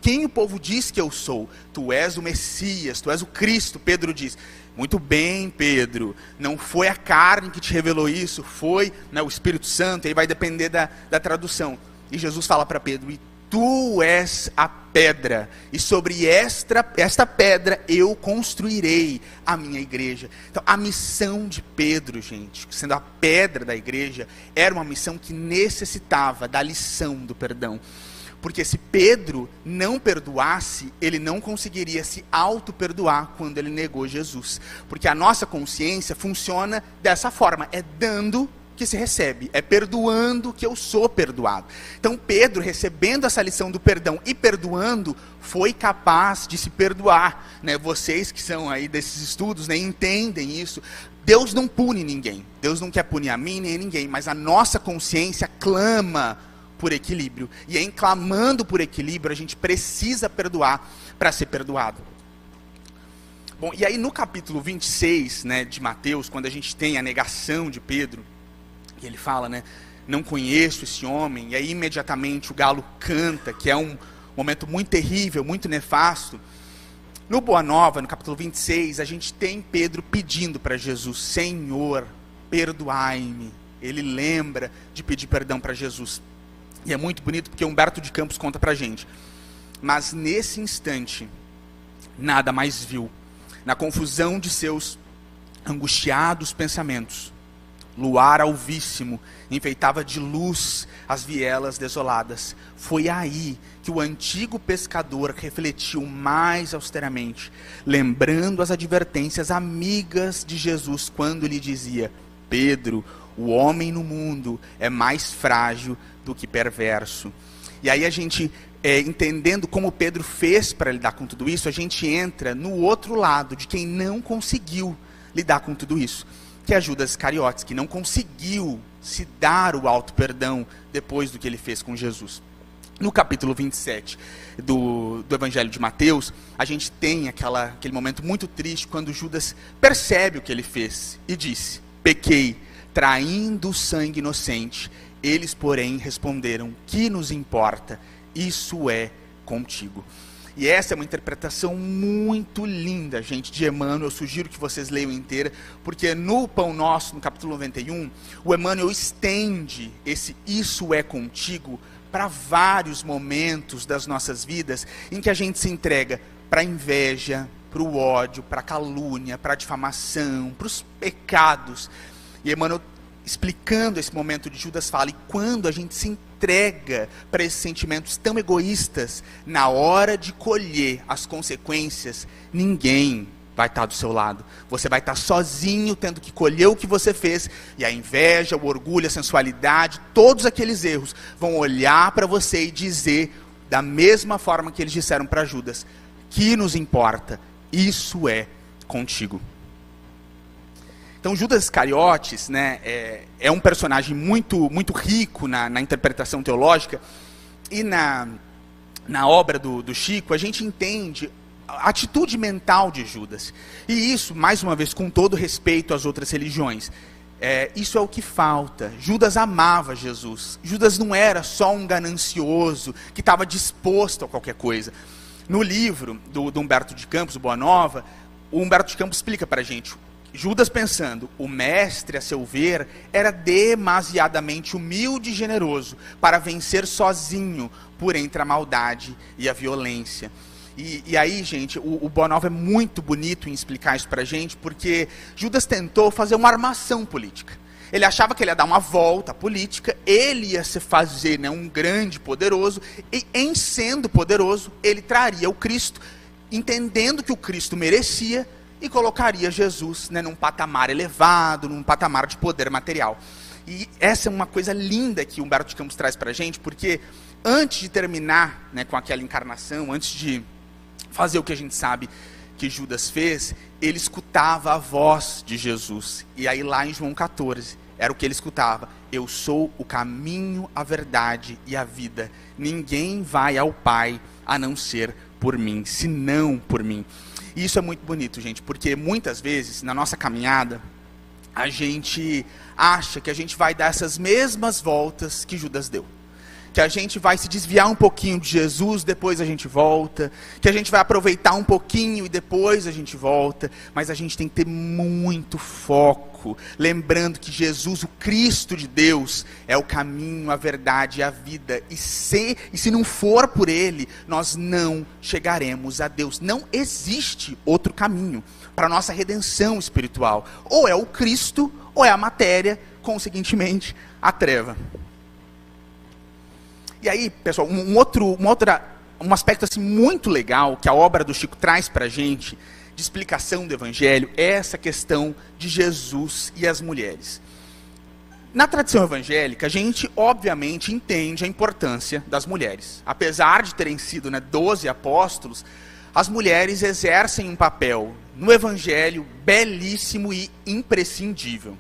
quem o povo diz que eu sou? Tu és o Messias, tu és o Cristo. Pedro diz, muito bem, Pedro, não foi a carne que te revelou isso, foi, né, o Espírito Santo. E aí vai depender da tradução. E Jesus fala para Pedro, e tu és a pedra, e sobre esta pedra eu construirei a minha igreja. Então, a missão de Pedro, gente, sendo a pedra da igreja, era uma missão que necessitava da lição do perdão. Porque se Pedro não perdoasse, ele não conseguiria se auto-perdoar quando ele negou Jesus. Porque a nossa consciência funciona dessa forma, é dando que se recebe, é perdoando que eu sou perdoado. Então Pedro, recebendo essa lição do perdão e perdoando, foi capaz de se perdoar, né? Vocês que são aí desses estudos, né, entendem isso. Deus não pune ninguém, Deus não quer punir a mim nem a ninguém, mas a nossa consciência clama por equilíbrio, e em clamando por equilíbrio, a gente precisa perdoar para ser perdoado. Bom, e aí no capítulo 26, né, de Mateus, quando a gente tem a negação de Pedro, e ele fala, né, não conheço esse homem, e aí imediatamente o galo canta, que é um momento muito terrível, muito nefasto. No Boa Nova, no capítulo 26, a gente tem Pedro pedindo para Jesus, Senhor, perdoai-me. Ele lembra de pedir perdão para Jesus. E é muito bonito porque Humberto de Campos conta para a gente. Mas nesse instante, nada mais viu. Na confusão de seus angustiados pensamentos, luar alvíssimo enfeitava de luz as vielas desoladas. Foi aí que o antigo pescador refletiu mais austeramente, lembrando as advertências amigas de Jesus quando lhe dizia, Pedro, o homem no mundo é mais frágil do que perverso. E aí a gente, entendendo como Pedro fez para lidar com tudo isso, a gente entra no outro lado de quem não conseguiu lidar com tudo isso, que é Judas Iscariotes, que não conseguiu se dar o auto-perdão depois do que ele fez com Jesus. No capítulo 27 do Evangelho de Mateus, a gente tem aquele momento muito triste, quando Judas percebe o que ele fez e disse, pequei, traindo o sangue inocente. Eles, porém, responderam, que nos importa? Isso é contigo. E essa é uma interpretação muito linda, gente, de Emmanuel. Eu sugiro que vocês leiam inteira, porque no Pão Nosso, no capítulo 91, o Emmanuel estende esse isso é contigo para vários momentos das nossas vidas em que a gente se entrega para a inveja, para o ódio, para a calúnia, para a difamação, para os pecados. E Emmanuel, explicando esse momento de Judas, fala, e quando a gente se entrega para esses sentimentos tão egoístas, na hora de colher as consequências, ninguém vai estar do seu lado. Você vai estar sozinho, tendo que colher o que você fez, e a inveja, o orgulho, a sensualidade, todos aqueles erros vão olhar para você e dizer, da mesma forma que eles disseram para Judas, que nos importa, isso é contigo. Então Judas Iscariotes, né, é um personagem muito, muito rico na interpretação teológica, e na obra do Chico a gente entende a atitude mental de Judas. E isso, mais uma vez, com todo respeito às outras religiões, isso é o que falta. Judas amava Jesus. Judas não era só um ganancioso que estava disposto a qualquer coisa. No livro do Humberto de Campos, Boa Nova, o Humberto de Campos explica para a gente, Judas pensando, o mestre, a seu ver, era demasiadamente humilde e generoso para vencer sozinho por entre a maldade e a violência. E aí, gente, o Bonhoeffer é muito bonito em explicar isso pra gente, porque Judas tentou fazer uma armação política. Ele achava que ele ia dar uma volta política, ele ia se fazer, né, um grande poderoso, e em sendo poderoso, ele traria o Cristo, entendendo que o Cristo merecia, e colocaria Jesus, né, num patamar elevado, num patamar de poder material. E essa é uma coisa linda que Humberto de Campos traz pra gente, porque antes de terminar, né, com aquela encarnação, antes de fazer o que a gente sabe que Judas fez, ele escutava a voz de Jesus. E aí lá em João 14, era o que ele escutava: eu sou o caminho, a verdade e a vida. Ninguém vai ao Pai a não ser por mim, senão por mim. E isso é muito bonito, gente, porque muitas vezes, na nossa caminhada, a gente acha que a gente vai dar essas mesmas voltas que Judas deu. Que a gente vai se desviar um pouquinho de Jesus, depois a gente volta. Que a gente vai aproveitar um pouquinho e depois a gente volta. Mas a gente tem que ter muito foco. Lembrando que Jesus, o Cristo de Deus, é o caminho, a verdade e a vida. E se não for por Ele, nós não chegaremos a Deus. Não existe outro caminho para a nossa redenção espiritual. Ou é o Cristo, ou é a matéria, consequentemente, a treva. E aí, pessoal, um aspecto assim, muito legal que a obra do Chico traz para a gente, de explicação do Evangelho, é essa questão de Jesus e as mulheres. Na tradição evangélica, a gente obviamente entende a importância das mulheres. Apesar de terem sido, né, 12 apóstolos, as mulheres exercem um papel no Evangelho belíssimo e imprescindível.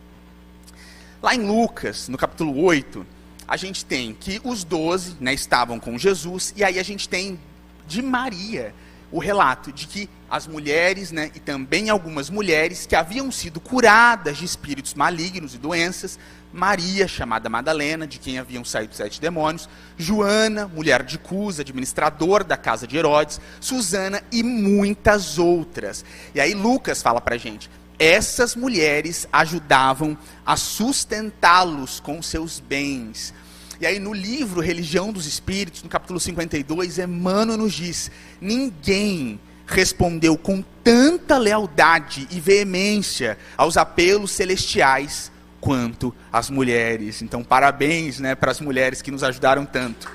Lá em Lucas, no capítulo 8, a gente tem que os 12, né, estavam com Jesus, e aí a gente tem de Maria o relato de que as mulheres, né, e também algumas mulheres que haviam sido curadas de espíritos malignos e doenças, Maria, chamada Madalena, de quem haviam saído 7 demônios, Joana, mulher de Cusa, administrador da casa de Herodes, Susana e muitas outras. E aí Lucas fala pra gente: essas mulheres ajudavam a sustentá-los com seus bens. E aí no livro Religião dos Espíritos, no capítulo 52, Emmanuel nos diz: ninguém respondeu com tanta lealdade e veemência aos apelos celestiais quanto as mulheres. Então parabéns, né, para as mulheres que nos ajudaram tanto.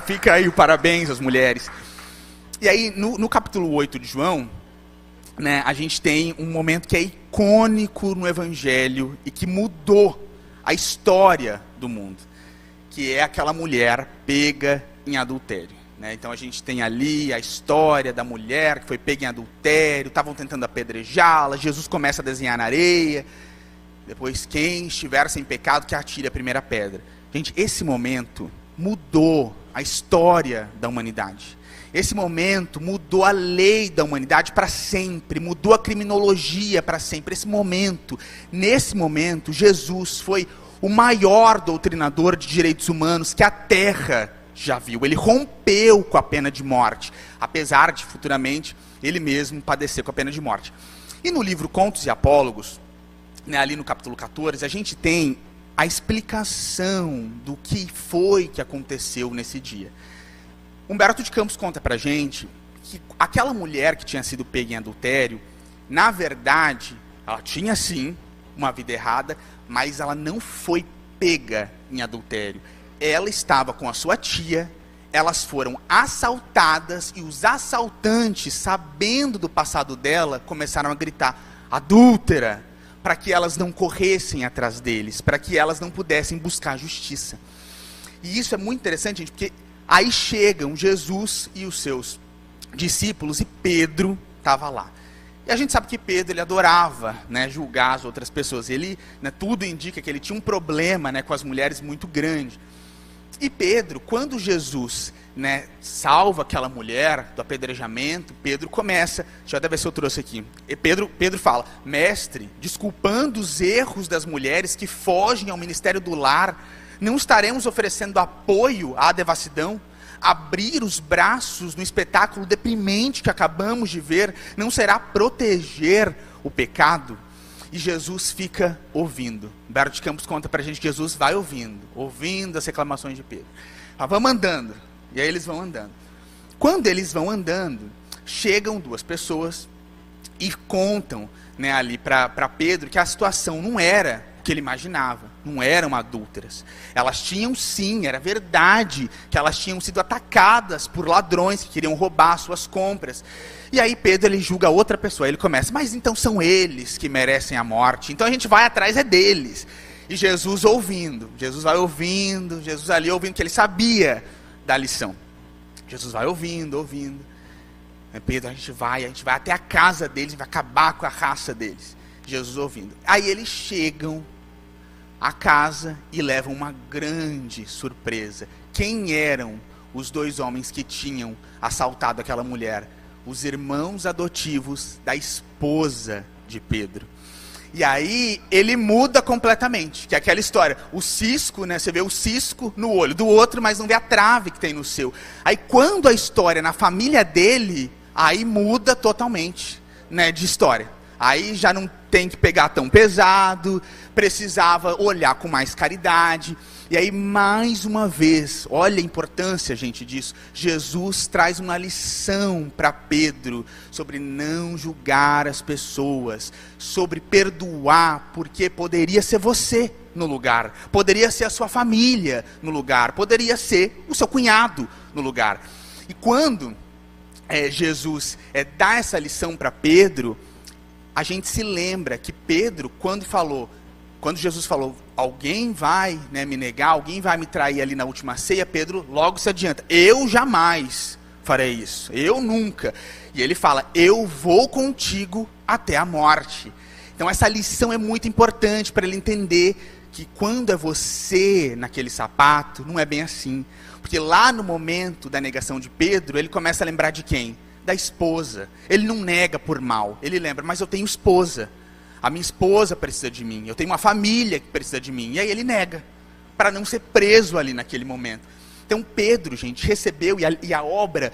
Fica aí o parabéns às mulheres. E aí, no capítulo 8 de João, né, a gente tem um momento que é icônico no Evangelho e que mudou a história do mundo, que é aquela mulher pega em adultério. Né? Então a gente tem ali a história da mulher que foi pega em adultério, estavam tentando apedrejá-la, Jesus começa a desenhar na areia, depois quem estiver sem pecado que atire a primeira pedra. Gente, esse momento mudou a história da humanidade. Esse momento mudou a lei da humanidade para sempre, mudou a criminologia para sempre. Nesse momento, Jesus foi o maior doutrinador de direitos humanos que a Terra já viu. Ele rompeu com a pena de morte, apesar de futuramente ele mesmo padecer com a pena de morte. E no livro Contos e Apólogos, né, ali no capítulo 14, a gente tem a explicação do que foi que aconteceu nesse dia. Humberto de Campos conta pra gente que aquela mulher que tinha sido pega em adultério, na verdade, ela tinha sim uma vida errada, mas ela não foi pega em adultério. Ela estava com a sua tia, elas foram assaltadas e os assaltantes, sabendo do passado dela, começaram a gritar: adúltera! Para que elas não corressem atrás deles, para que elas não pudessem buscar justiça. E isso é muito interessante, gente, porque aí chegam Jesus e os seus discípulos, e Pedro estava lá. E a gente sabe que Pedro, ele adorava, né, julgar as outras pessoas. Ele, né, tudo indica que ele tinha um problema, né, com as mulheres muito grande. E Pedro, quando Jesus, né, salva aquela mulher do apedrejamento, Pedro começa, deixa eu até ver se eu trouxe aqui. E Pedro fala: mestre, desculpando os erros das mulheres que fogem ao ministério do lar, não estaremos oferecendo apoio à devassidão? abrir os braços no espetáculo deprimente que acabamos de ver, não será proteger o pecado? E Jesus fica ouvindo. Humberto de Campos conta pra gente que Jesus vai ouvindo as reclamações de Pedro. Vamos andando. E aí eles vão andando. Quando eles vão andando, chegam duas pessoas e contam, né, ali para Pedro que a situação não era o que ele imaginava, não eram adúlteras. Elas tinham sim, era verdade que elas tinham sido atacadas por ladrões que queriam roubar suas compras. E aí Pedro, ele julga outra pessoa, ele começa, mas então são eles que merecem a morte, então a gente vai atrás deles. E Jesus ouvindo, Jesus vai ouvindo, Jesus ali ouvindo, que ele sabia da lição. Jesus vai ouvindo. Pedro, a gente vai até a casa deles, a gente vai acabar com a raça deles. Jesus ouvindo. Aí eles chegam à casa e levam uma grande surpresa. Quem eram os dois homens que tinham assaltado aquela mulher? Os irmãos adotivos da esposa de Pedro. E aí ele muda completamente, que é aquela história, o cisco, né? Você vê o cisco no olho do outro, mas não vê a trave que tem no seu. Aí quando a história na família dele, aí muda totalmente, né, de história. Aí já não tem que pegar tão pesado, precisava olhar com mais caridade. E aí mais uma vez, olha a importância, gente, disso. Jesus traz uma lição para Pedro sobre não julgar as pessoas, sobre perdoar, porque poderia ser você no lugar, poderia ser a sua família no lugar, poderia ser o seu cunhado no lugar. E quando Jesus dá essa lição para Pedro, a gente se lembra que Pedro, quando Jesus falou, alguém vai, né, me negar, alguém vai me trair ali na última ceia, Pedro logo se adianta, eu jamais farei isso, eu nunca. E ele fala, eu vou contigo até a morte. Então essa lição é muito importante para ele entender que quando é você naquele sapato, não é bem assim. Porque lá no momento da negação de Pedro, ele começa a lembrar de quem? Da esposa. Ele não nega por mal, ele lembra, mas eu tenho esposa. A minha esposa precisa de mim, eu tenho uma família que precisa de mim. E aí ele nega, para não ser preso ali naquele momento. Então Pedro, gente, recebeu, e a obra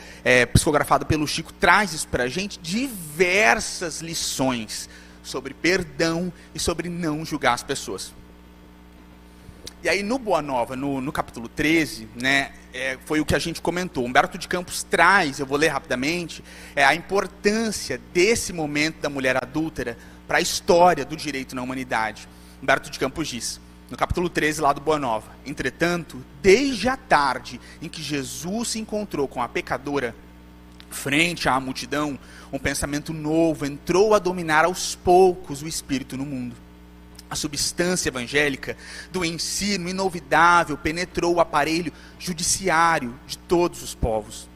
psicografada pelo Chico traz isso para a gente, diversas lições sobre perdão e sobre não julgar as pessoas. E aí no Boa Nova, no capítulo 13, né, foi o que a gente comentou. Humberto de Campos traz, eu vou ler rapidamente, a importância desse momento da mulher adúltera para a história do direito na humanidade. Humberto de Campos diz, no capítulo 13 lá do Boa Nova, entretanto, desde a tarde em que Jesus se encontrou com a pecadora, frente à multidão, um pensamento novo entrou a dominar aos poucos o espírito no mundo. A substância evangélica do ensino inovidável penetrou o aparelho judiciário de todos os povos.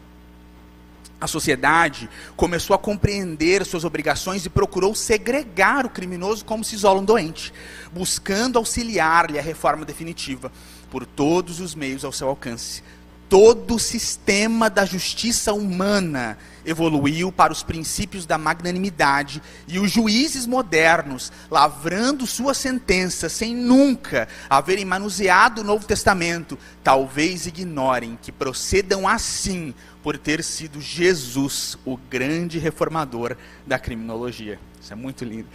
A sociedade começou a compreender suas obrigações e procurou segregar o criminoso como se isola um doente, buscando auxiliar-lhe a reforma definitiva por todos os meios ao seu alcance. Todo o sistema da justiça humana evoluiu para os princípios da magnanimidade e os juízes modernos, lavrando suas sentenças sem nunca haverem manuseado o Novo Testamento, talvez ignorem que procedam assim por ter sido Jesus, o grande reformador da criminologia. Isso é muito lindo.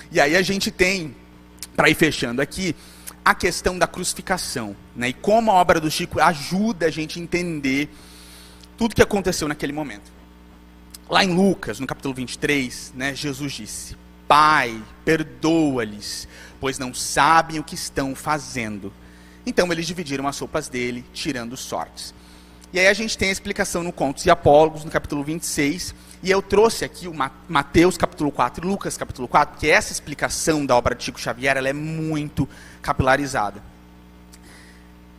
E aí a gente tem, para ir fechando aqui, a questão da crucificação, né? E como a obra do Chico ajuda a gente a entender tudo que aconteceu naquele momento. Lá em Lucas, no capítulo 23, né, Jesus disse, Pai, perdoa-lhes, pois não sabem o que estão fazendo. Então eles dividiram as roupas dele, tirando sortes. E aí a gente tem a explicação no Contos e Apólogos, no capítulo 26, e eu trouxe aqui o Mateus capítulo 4 e Lucas capítulo 4, porque essa explicação da obra de Chico Xavier, ela é muito capilarizada.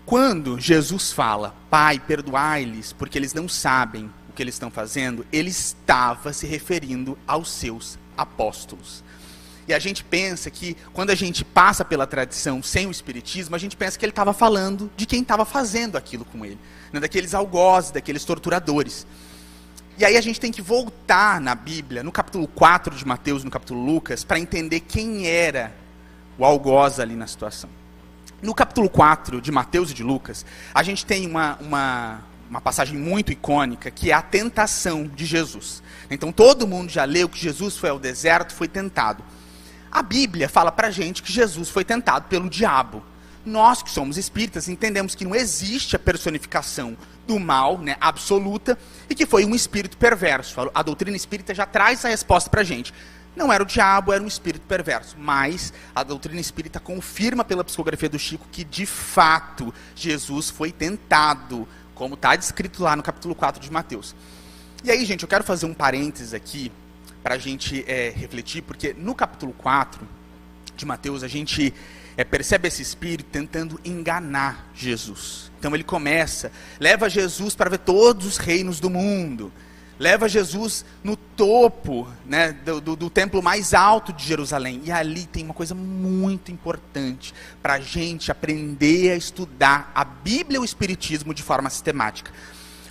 Quando Jesus fala, Pai, perdoai-lhes, porque eles não sabem o que eles estão fazendo, ele estava se referindo aos seus apóstolos. E a gente pensa que, quando a gente passa pela tradição sem o espiritismo, a gente pensa que ele estava falando de quem estava fazendo aquilo com ele, né? Daqueles algozes, daqueles torturadores. E aí a gente tem que voltar na Bíblia, no capítulo 4 de Mateus, no capítulo Lucas, para entender quem era o algoz ali na situação. No capítulo 4 de Mateus e de Lucas, a gente tem uma uma passagem muito icônica, que é a tentação de Jesus. Então todo mundo já leu que Jesus foi ao deserto, foi tentado. A Bíblia fala pra gente que Jesus foi tentado pelo diabo. Nós que somos espíritas entendemos que não existe a personificação do mal, né, absoluta, e que foi um espírito perverso. A doutrina espírita já traz essa resposta pra gente. Não era o diabo, era um espírito perverso. Mas a doutrina espírita confirma pela psicografia do Chico que, de fato, Jesus foi tentado, como está descrito lá no capítulo 4 de Mateus. E aí, gente, eu quero fazer um parênteses aqui, para a gente refletir, porque no capítulo 4 de Mateus, a gente percebe esse espírito tentando enganar Jesus. Então ele começa, leva Jesus para ver todos os reinos do mundo, leva Jesus no topo, né, do templo mais alto de Jerusalém. E ali tem uma coisa muito importante para a gente aprender a estudar a Bíblia e o Espiritismo de forma sistemática.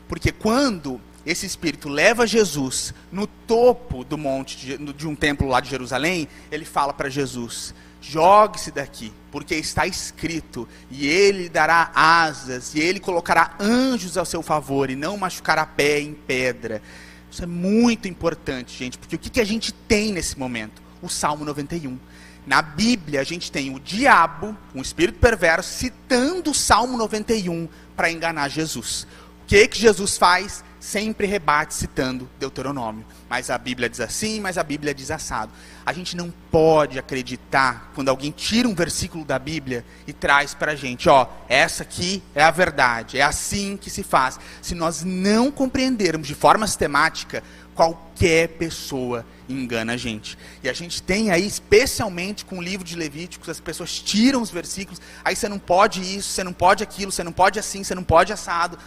Porque quando esse espírito leva Jesus no topo do monte de um templo lá de Jerusalém, ele fala para Jesus: jogue-se daqui, porque está escrito, e ele dará asas, e ele colocará anjos ao seu favor, e não machucará pé em pedra. Isso é muito importante, gente, porque o que a gente tem nesse momento? O Salmo 91. Na Bíblia, a gente tem o diabo, um espírito perverso, citando o Salmo 91 para enganar Jesus. O que Jesus faz? Sempre rebate citando Deuteronômio. Mas a Bíblia diz assim, mas a Bíblia diz assado. A gente não pode acreditar quando alguém tira um versículo da Bíblia e traz para a gente, ó, essa aqui é a verdade, é assim que se faz. Se nós não compreendermos de forma sistemática, qualquer pessoa engana a gente. E a gente tem aí, especialmente com o livro de Levíticos, as pessoas tiram os versículos, aí você não pode isso, você não pode aquilo, você não pode assim, você não pode assado.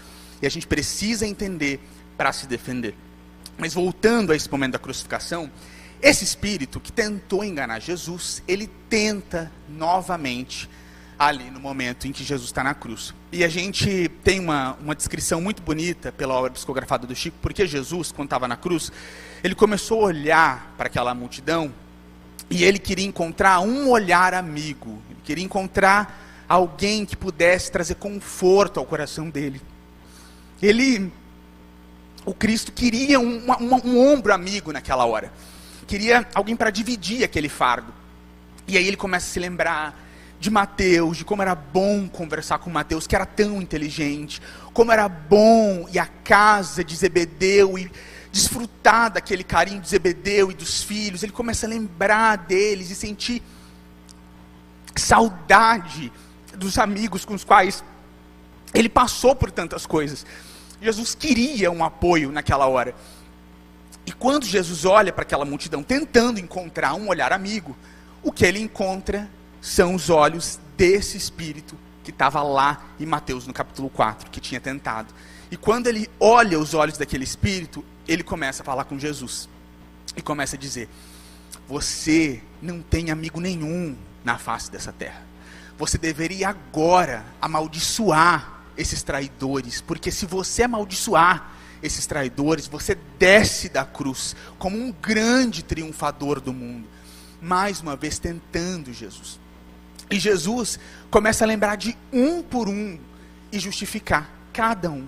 E a gente precisa entender para se defender. Mas voltando a esse momento da crucificação, esse espírito que tentou enganar Jesus, ele tenta novamente ali no momento em que Jesus está na cruz. E a gente tem uma descrição muito bonita pela obra psicografada do Chico, porque Jesus, quando estava na cruz, ele começou a olhar para aquela multidão e ele queria encontrar um olhar amigo, ele queria encontrar alguém que pudesse trazer conforto ao coração dele. O Cristo queria um ombro amigo naquela hora. Queria alguém para dividir aquele fardo. E aí ele começa a se lembrar de Mateus, de como era bom conversar com Mateus, que era tão inteligente. Como era bom ir à casa de Zebedeu e desfrutar daquele carinho de Zebedeu e dos filhos. Ele começa a lembrar deles e sentir saudade dos amigos com os quais ele passou por tantas coisas. Jesus queria um apoio naquela hora. E quando Jesus olha para aquela multidão tentando encontrar um olhar amigo, o que ele encontra são os olhos desse espírito que estava lá em Mateus no capítulo 4, que tinha tentado. E quando ele olha os olhos daquele espírito, ele começa a falar com Jesus. E começa a dizer: você não tem amigo nenhum na face dessa terra. Você deveria agora amaldiçoar esses traidores, porque se você amaldiçoar esses traidores, você desce da cruz como um grande triunfador do mundo, mais uma vez tentando Jesus. E Jesus começa a lembrar de um por um e justificar cada um.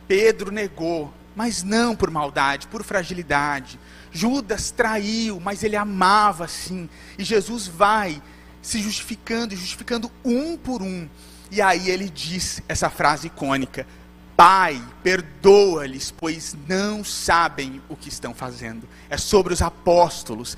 Pedro negou, mas não por maldade, por fragilidade. Judas traiu, mas ele amava sim. E Jesus vai se justificando e justificando um por um. E aí ele diz essa frase icônica: Pai, perdoa-lhes, pois não sabem o que estão fazendo. É sobre os apóstolos.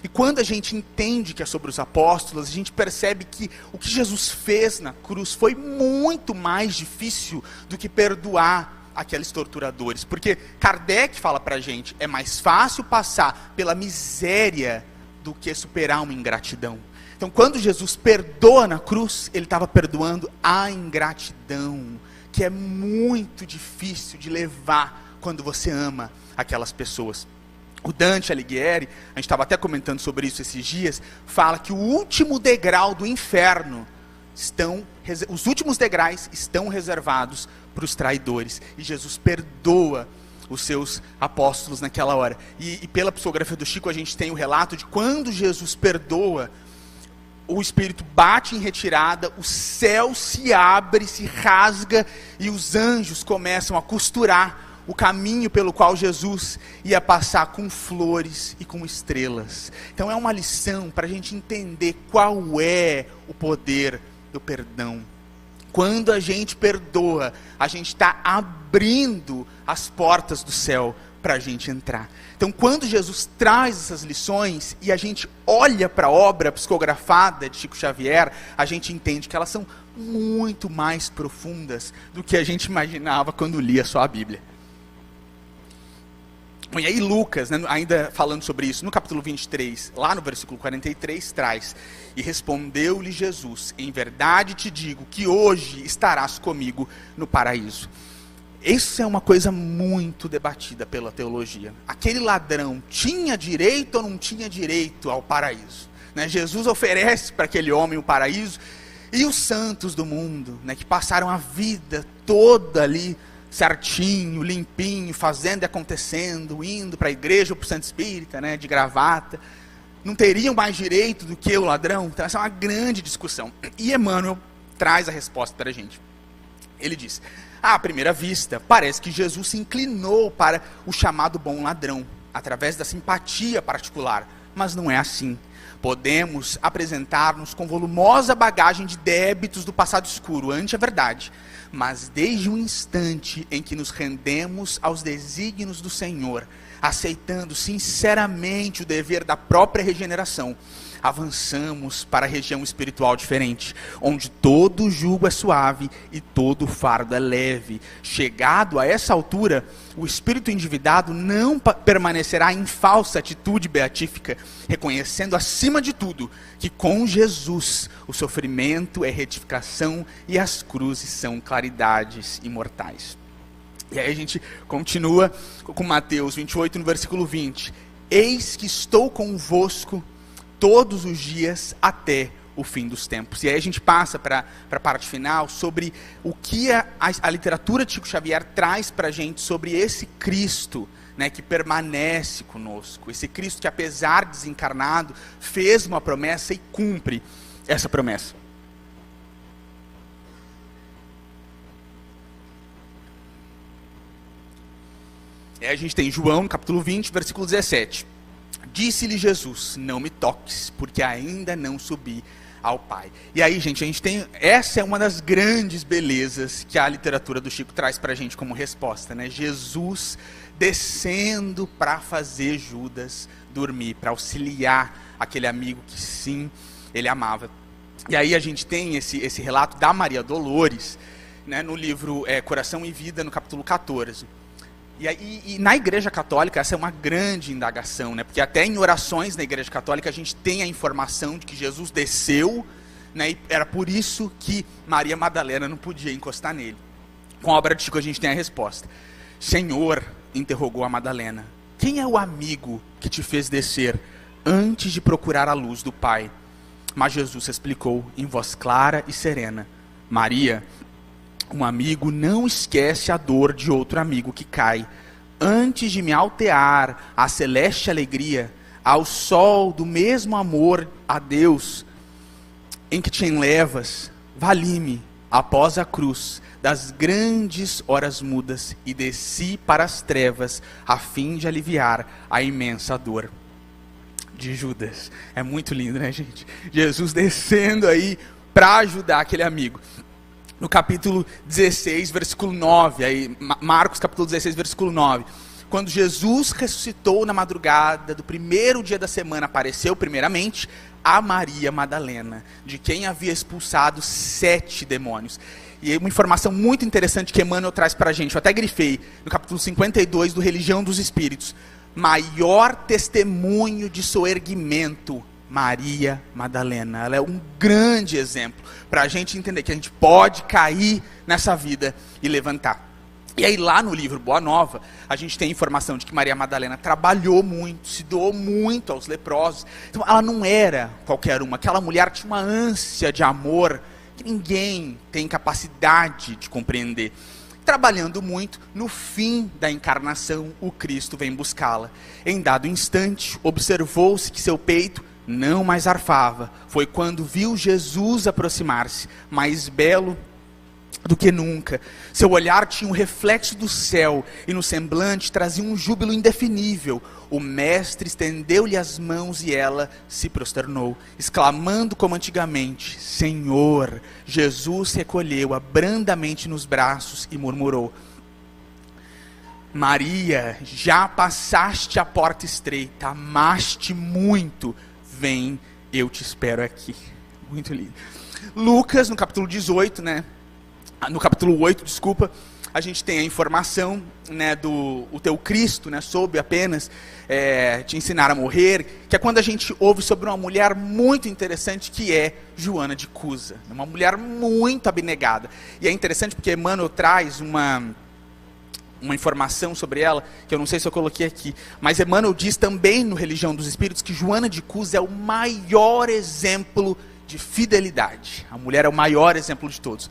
E quando a gente entende que é sobre os apóstolos, a gente percebe que o que Jesus fez na cruz foi muito mais difícil do que perdoar aqueles torturadores. Porque Kardec fala pra gente, é mais fácil passar pela miséria do que superar uma ingratidão. Então, quando Jesus perdoa na cruz, ele estava perdoando a ingratidão, que é muito difícil de levar quando você ama aquelas pessoas. O Dante Alighieri, a gente estava até comentando sobre isso esses dias, fala que o último degrau do inferno os últimos degraus estão reservados para os traidores. E Jesus perdoa os seus apóstolos naquela hora. E pela psicografia do Chico, a gente tem o relato de quando Jesus perdoa o Espírito bate em retirada, o céu se abre, se rasga e os anjos começam a costurar o caminho pelo qual Jesus ia passar com flores e com estrelas. Então é uma lição para a gente entender qual é o poder do perdão. Quando a gente perdoa, a gente está abrindo as portas do céu para a gente entrar. Então quando Jesus traz essas lições e a gente olha para a obra psicografada de Chico Xavier, a gente entende que elas são muito mais profundas do que a gente imaginava quando lia só a Bíblia. E aí Lucas, né, ainda falando sobre isso, no capítulo 23, lá no versículo 43, traz: e respondeu-lhe Jesus, em verdade te digo que hoje estarás comigo no paraíso. Isso é uma coisa muito debatida pela teologia. Aquele ladrão tinha direito ou não tinha direito ao paraíso? Né? Jesus oferece para aquele homem o paraíso, e os santos do mundo, né, que passaram a vida toda ali, certinho, limpinho, fazendo e acontecendo, indo para a igreja ou para o Santo Espírita, né, de gravata, não teriam mais direito do que o ladrão? Então essa é uma grande discussão. E Emmanuel traz a resposta para a gente. Ele diz: à primeira vista, parece que Jesus se inclinou para o chamado bom ladrão, através da simpatia particular, mas não é assim. Podemos apresentar-nos com volumosa bagagem de débitos do passado escuro, ante a verdade, mas desde o instante em que nos rendemos aos desígnios do Senhor, aceitando sinceramente o dever da própria regeneração, avançamos para a região espiritual diferente, onde todo jugo é suave e todo fardo é leve. Chegado a essa altura, o espírito endividado não permanecerá em falsa atitude beatífica, reconhecendo acima de tudo que com Jesus o sofrimento é retificação e as cruzes são claridades imortais. E aí a gente continua com Mateus 28, no versículo 20. Eis que estou convosco todos os dias até o fim dos tempos. E aí a gente passa para a parte final sobre o que a literatura de Chico Xavier traz para a gente sobre esse Cristo, né, que permanece conosco. Esse Cristo que, apesar de desencarnado, fez uma promessa e cumpre essa promessa. E aí a gente tem João, capítulo 20, versículo 17. Disse-lhe Jesus: não me toques, porque ainda não subi ao Pai. E aí, gente, a gente tem, essa é uma das grandes belezas que a literatura do Chico traz para a gente como resposta, né? Jesus descendo para fazer Judas dormir, para auxiliar aquele amigo que sim, ele amava. E aí a gente tem esse relato da Maria Dolores, né, no livro Coração e Vida, no capítulo 14. E na Igreja Católica essa é uma grande indagação, né? Porque até em orações na Igreja Católica a gente tem a informação de que Jesus desceu, né? E era por isso que Maria Madalena não podia encostar nele. Com a obra de Chico a gente tem a resposta. Senhor, interrogou a Madalena, quem é o amigo que te fez descer antes de procurar a luz do Pai? Mas Jesus explicou em voz clara e serena: Maria, um amigo não esquece a dor de outro amigo que cai. Antes de me altear à celeste alegria, ao sol do mesmo amor a Deus, em que te enlevas, vali-me, após a cruz, das grandes horas mudas, e desci para as trevas, a fim de aliviar a imensa dor de Judas. É muito lindo, né, gente? Jesus descendo aí para ajudar aquele amigo. No capítulo 16, versículo 9, aí, Marcos capítulo 16, versículo 9, quando Jesus ressuscitou na madrugada do primeiro dia da semana, apareceu primeiramente a Maria Madalena, de quem havia expulsado 7 demônios. E uma informação muito interessante que Emmanuel traz para a gente, eu até grifei, no capítulo 52 do Religião dos Espíritos: maior testemunho de soerguimento, Maria Madalena. Ela é um grande exemplo para a gente entender que a gente pode cair nessa vida e levantar. E aí lá no livro Boa Nova, a gente tem a informação de que Maria Madalena trabalhou muito, se doou muito aos leprosos. Então ela não era qualquer uma, aquela mulher tinha uma ânsia de amor que ninguém tem capacidade de compreender. Trabalhando muito, no fim da encarnação, o Cristo vem buscá-la. Em dado instante, observou-se que seu peito não mais arfava. Foi quando viu Jesus aproximar-se, mais belo do que nunca. Seu olhar tinha um reflexo do céu e no semblante trazia um júbilo indefinível. O mestre estendeu-lhe as mãos e ela se prosternou, exclamando como antigamente: Senhor! Jesus recolheu-a brandamente nos braços e murmurou: Maria, já passaste a porta estreita, amaste muito, vem, eu te espero aqui. Muito lindo. Lucas, no capítulo 18, no capítulo 8, desculpa, a gente tem a informação, do o teu Cristo, soube apenas te ensinar a morrer, que é quando a gente ouve sobre uma mulher muito interessante, que é Joana de Cusa, uma mulher muito abnegada. E é interessante porque Emmanuel traz uma informação sobre ela, que eu não sei se eu coloquei aqui, mas Emmanuel diz também no Religião dos Espíritos que Joana de Cusa é o maior exemplo de fidelidade. A mulher é o maior exemplo de todos.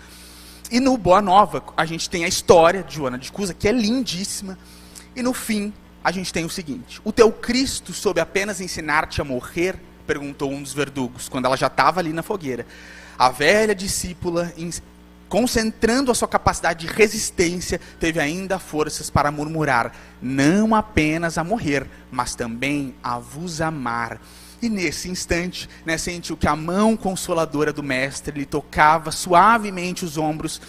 E no Boa Nova, a gente tem a história de Joana de Cusa, que é lindíssima. E no fim, a gente tem o seguinte: o teu Cristo soube apenas ensinar-te a morrer? Perguntou um dos verdugos, quando ela já estava ali na fogueira. A velha discípula, concentrando a sua capacidade de resistência, teve ainda forças para murmurar: não apenas a morrer, mas também a vos amar. E nesse instante, sentiu que a mão consoladora do mestre lhe tocava suavemente os ombros.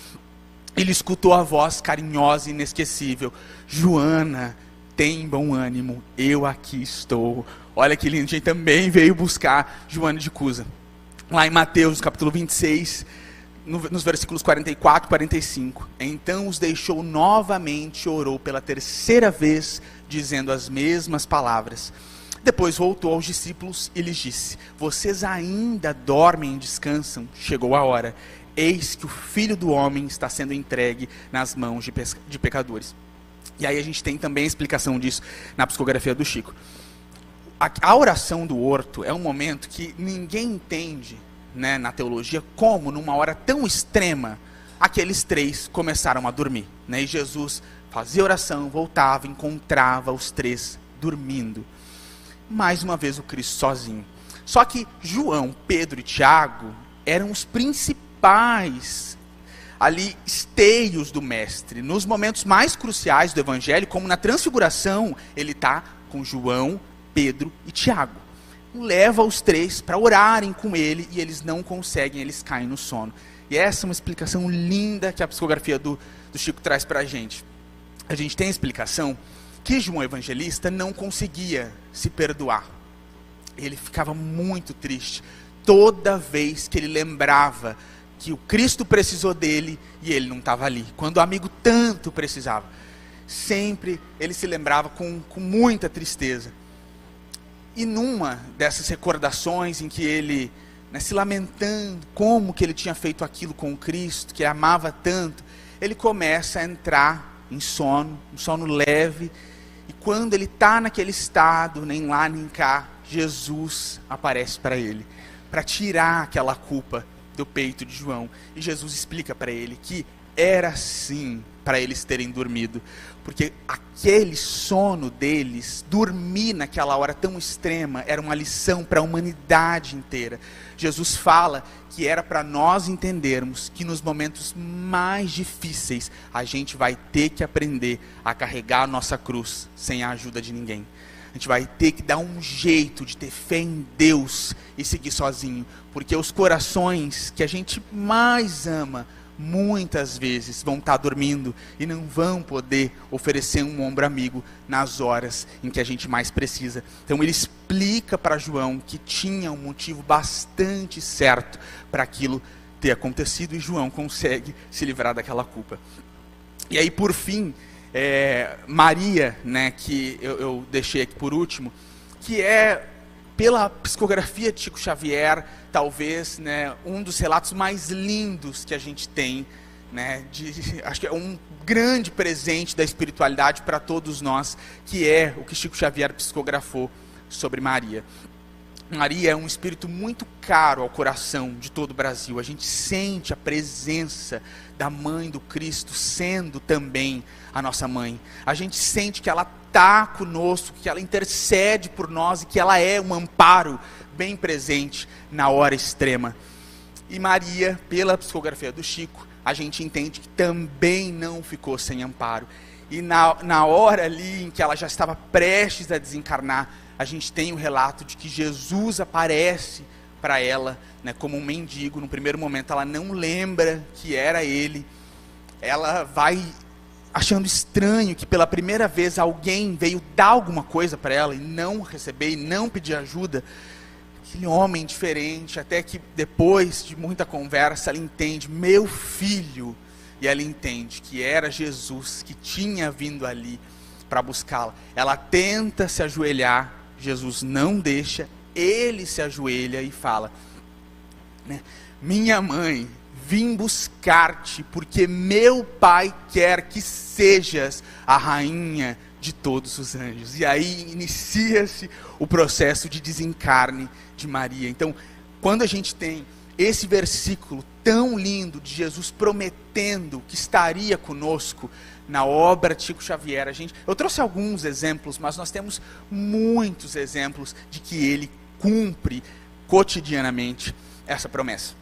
Ele escutou a voz carinhosa e inesquecível: Joana, tem bom ânimo, eu aqui estou. Olha que lindo, a gente também veio buscar Joana de Cusa. Lá em Mateus, capítulo 26, nos versículos 44 e 45. Então os deixou novamente e orou pela terceira vez, dizendo as mesmas palavras. Depois voltou aos discípulos e lhes disse: vocês ainda dormem e descansam? Chegou a hora. Eis que o Filho do Homem está sendo entregue nas mãos de pecadores. E aí a gente tem também a explicação disso na psicografia do Chico. A oração do horto é um momento que ninguém entende, na teologia, como numa hora tão extrema, aqueles três começaram a dormir. E Jesus fazia oração, voltava, encontrava os três dormindo. Mais uma vez o Cristo sozinho. Só que João, Pedro e Tiago eram os principais ali esteios do mestre. Nos momentos mais cruciais do evangelho, como na transfiguração, ele está com João, Pedro e Tiago. Leva os três para orarem com ele e eles não conseguem, eles caem no sono. E essa é uma explicação linda que a psicografia do Chico traz para a gente. A gente tem a explicação que João Evangelista não conseguia se perdoar. Ele ficava muito triste toda vez que ele lembrava que o Cristo precisou dele e ele não estava ali, quando o amigo tanto precisava. Sempre ele se lembrava com muita tristeza. E numa dessas recordações em que ele, se lamentando como que ele tinha feito aquilo com o Cristo, que amava tanto, ele começa a entrar em sono, um sono leve. E quando ele está naquele estado, nem lá nem cá, Jesus aparece para ele, para tirar aquela culpa do peito de João. E Jesus explica para ele que era assim para eles terem dormido, porque aquele sono deles, dormir naquela hora tão extrema, era uma lição para a humanidade inteira. Jesus fala que era para nós entendermos que nos momentos mais difíceis a gente vai ter que aprender a carregar a nossa cruz sem a ajuda de ninguém. A gente vai ter que dar um jeito de ter fé em Deus e seguir sozinho, porque os corações que a gente mais ama muitas vezes vão estar dormindo e não vão poder oferecer um ombro amigo nas horas em que a gente mais precisa. Então ele explica para João que tinha um motivo bastante certo para aquilo ter acontecido, e João consegue se livrar daquela culpa. E aí, por fim, Maria, que eu deixei aqui por último, que é, pela psicografia de Chico Xavier, talvez um dos relatos mais lindos que a gente tem, acho que é um grande presente da espiritualidade para todos nós, que é o que Chico Xavier psicografou sobre Maria. Maria é um espírito muito caro ao coração de todo o Brasil. A gente sente a presença da mãe do Cristo sendo também a nossa mãe. A gente sente que ela está conosco, que ela intercede por nós e que ela é um amparo bem presente na hora extrema. E Maria, pela psicografia do Chico, a gente entende que também não ficou sem amparo. E na hora ali em que ela já estava prestes a desencarnar, a gente tem o relato de que Jesus aparece para ela, né, como um mendigo. No primeiro momento ela não lembra que era ele. Ela vai achando estranho que pela primeira vez alguém veio dar alguma coisa para ela e não receber, e não pedir ajuda. Aquele homem diferente, até que depois de muita conversa ela entende, meu filho, e ela entende que era Jesus que tinha vindo ali para buscá-la. Ela tenta se ajoelhar, Jesus não deixa, ele se ajoelha e fala, né, minha mãe, vim buscar-te, porque meu pai quer que sejas a rainha de todos os anjos. E aí inicia-se o processo de desencarne de Maria. Então, quando a gente tem esse versículo tão lindo de Jesus prometendo que estaria conosco na obra de Chico Xavier, eu trouxe alguns exemplos, mas nós temos muitos exemplos de que ele cumpre cotidianamente essa promessa.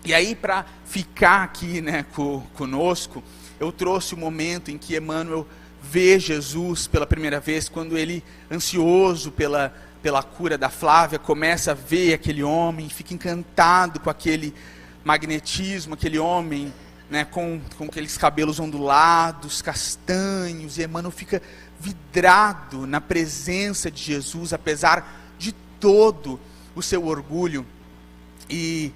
E aí, para ficar aqui, né, conosco, eu trouxe o momento em que Emmanuel vê Jesus pela primeira vez, quando ele, ansioso pela cura da Flávia, começa a ver aquele homem, fica encantado com aquele magnetismo, aquele homem, né, com aqueles cabelos ondulados, castanhos, e Emmanuel fica vidrado na presença de Jesus, apesar de todo o seu orgulho, e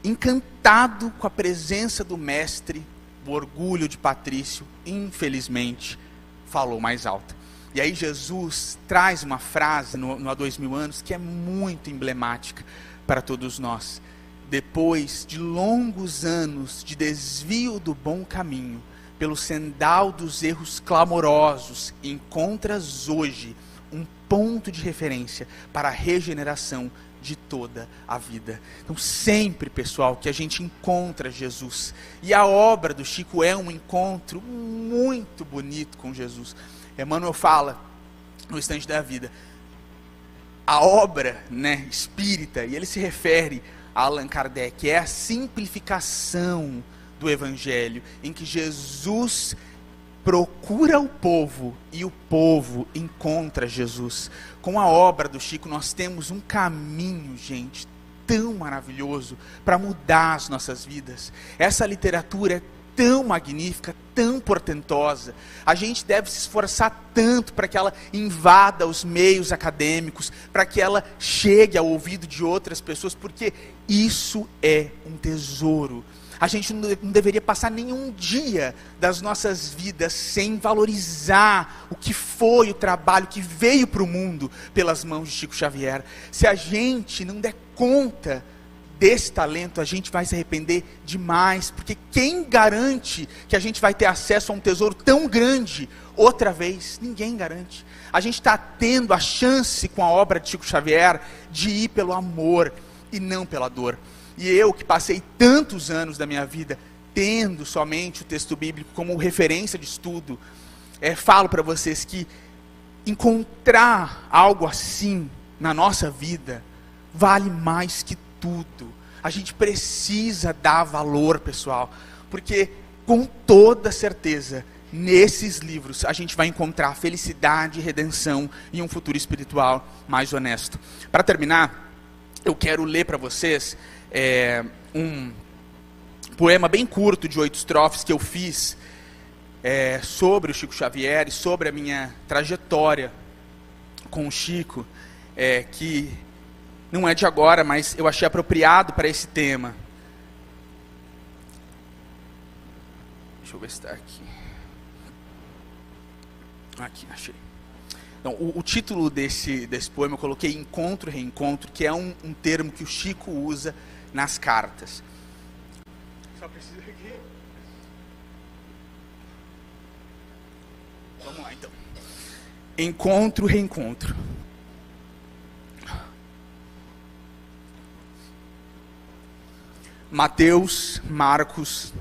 encantado com a presença do mestre, o orgulho de Patrício, infelizmente, falou mais alto. E aí Jesus traz uma frase no Há 2000 anos que é muito emblemática para todos nós. Depois de longos anos de desvio do bom caminho, pelo sendal dos erros clamorosos, encontras hoje um ponto de referência para a regeneração de toda a vida. Então sempre, pessoal, que a gente encontra Jesus, e a obra do Chico é um encontro muito bonito com Jesus. Emmanuel fala no Estante da Vida, a obra, né, espírita, e ele se refere a Allan Kardec, é a simplificação do Evangelho, em que Jesus procura o povo e o povo encontra Jesus. Com a obra do Chico nós temos um caminho, gente, tão maravilhoso para mudar as nossas vidas. Essa literatura é tão magnífica, tão portentosa. A gente deve se esforçar tanto para que ela invada os meios acadêmicos, para que ela chegue ao ouvido de outras pessoas, porque isso é um tesouro. A gente não deveria passar nenhum dia das nossas vidas sem valorizar o que foi o trabalho que veio para o mundo pelas mãos de Chico Xavier. Se a gente não der conta desse talento, a gente vai se arrepender demais, porque quem garante que a gente vai ter acesso a um tesouro tão grande outra vez? Ninguém garante. A gente está tendo a chance com a obra de Chico Xavier de ir pelo amor e não pela dor. E eu, que passei tantos anos da minha vida tendo somente o texto bíblico como referência de estudo, falo para vocês que encontrar algo assim na nossa vida vale mais que tudo. A gente precisa dar valor, pessoal, porque com toda certeza, nesses livros a gente vai encontrar felicidade, redenção e um futuro espiritual mais honesto. Para terminar, eu quero ler para vocês um poema bem curto de 8 estrofes que eu fiz sobre o Chico Xavier e sobre a minha trajetória com o Chico, que não é de agora, mas eu achei apropriado para esse tema. Deixa eu ver se está aqui. Aqui, achei. Então, o título desse poema eu coloquei Encontro e Reencontro, que é um termo que o Chico usa nas cartas. Só preciso aqui. Vamos lá, então. Encontro, reencontro. Mateus, Marcos,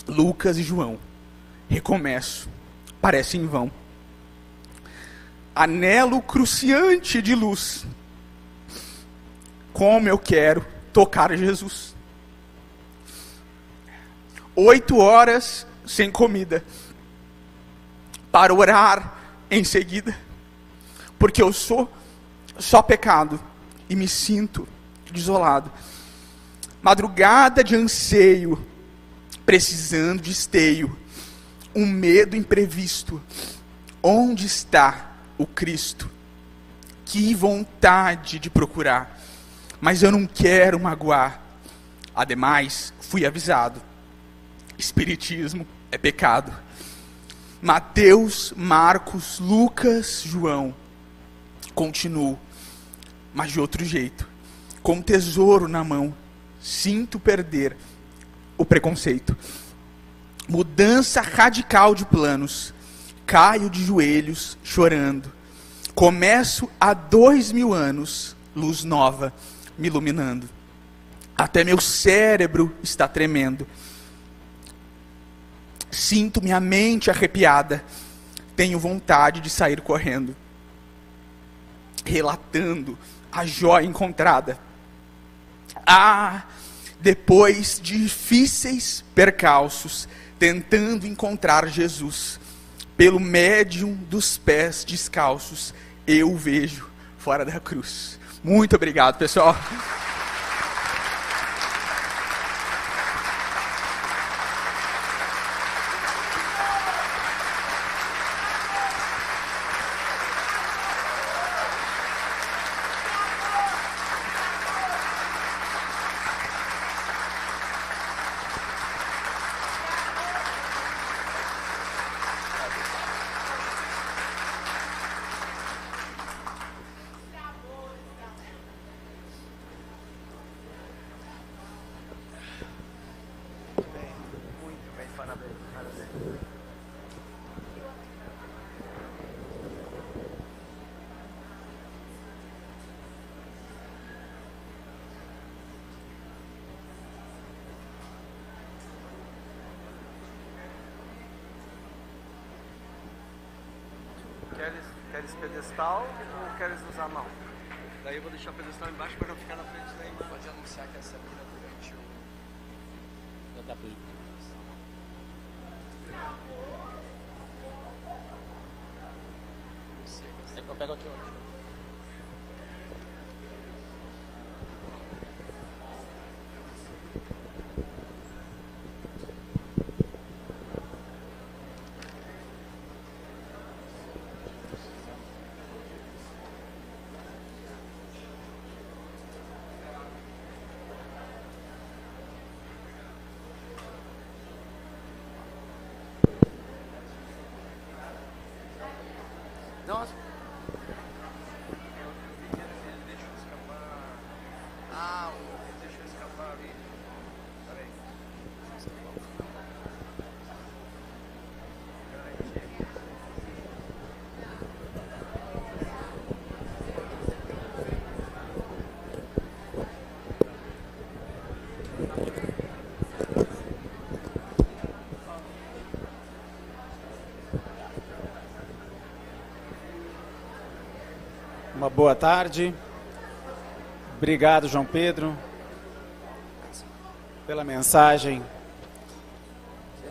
Lucas e João. Recomeço. Parece em vão. Anelo cruciante de luz. Como eu quero tocar Jesus. 8 horas sem comida. Para orar em seguida. Porque eu sou só pecado. E me sinto desolado. Madrugada de anseio. Precisando de esteio. Um medo imprevisto. Onde está o Cristo? Que vontade de procurar. Mas eu não quero magoar. Ademais, fui avisado. Espiritismo é pecado. Mateus, Marcos, Lucas, João. Continuo, mas de outro jeito. Com tesouro na mão. Sinto perder o preconceito. Mudança radical de planos. Caio de joelhos chorando. Começo há 2000 anos. Luz nova me iluminando. Até meu cérebro está tremendo. Sinto minha mente arrepiada. Tenho vontade de sair correndo. Relatando a joia encontrada. Ah, depois de difíceis percalços, tentando encontrar Jesus, pelo médium dos pés descalços, eu o vejo fora da cruz. Muito obrigado, pessoal. Queres pedestal ou queres usar a mão? Daí eu vou deixar o pedestal embaixo para não ficar na frente da imagem. Pode anunciar que essa mira durante o... Eu pego aqui hoje. Nossa. Ele deixou escapar. Ah, ele deixou escapar ali. Peraí. Uma boa tarde. Obrigado, João Pedro, pela mensagem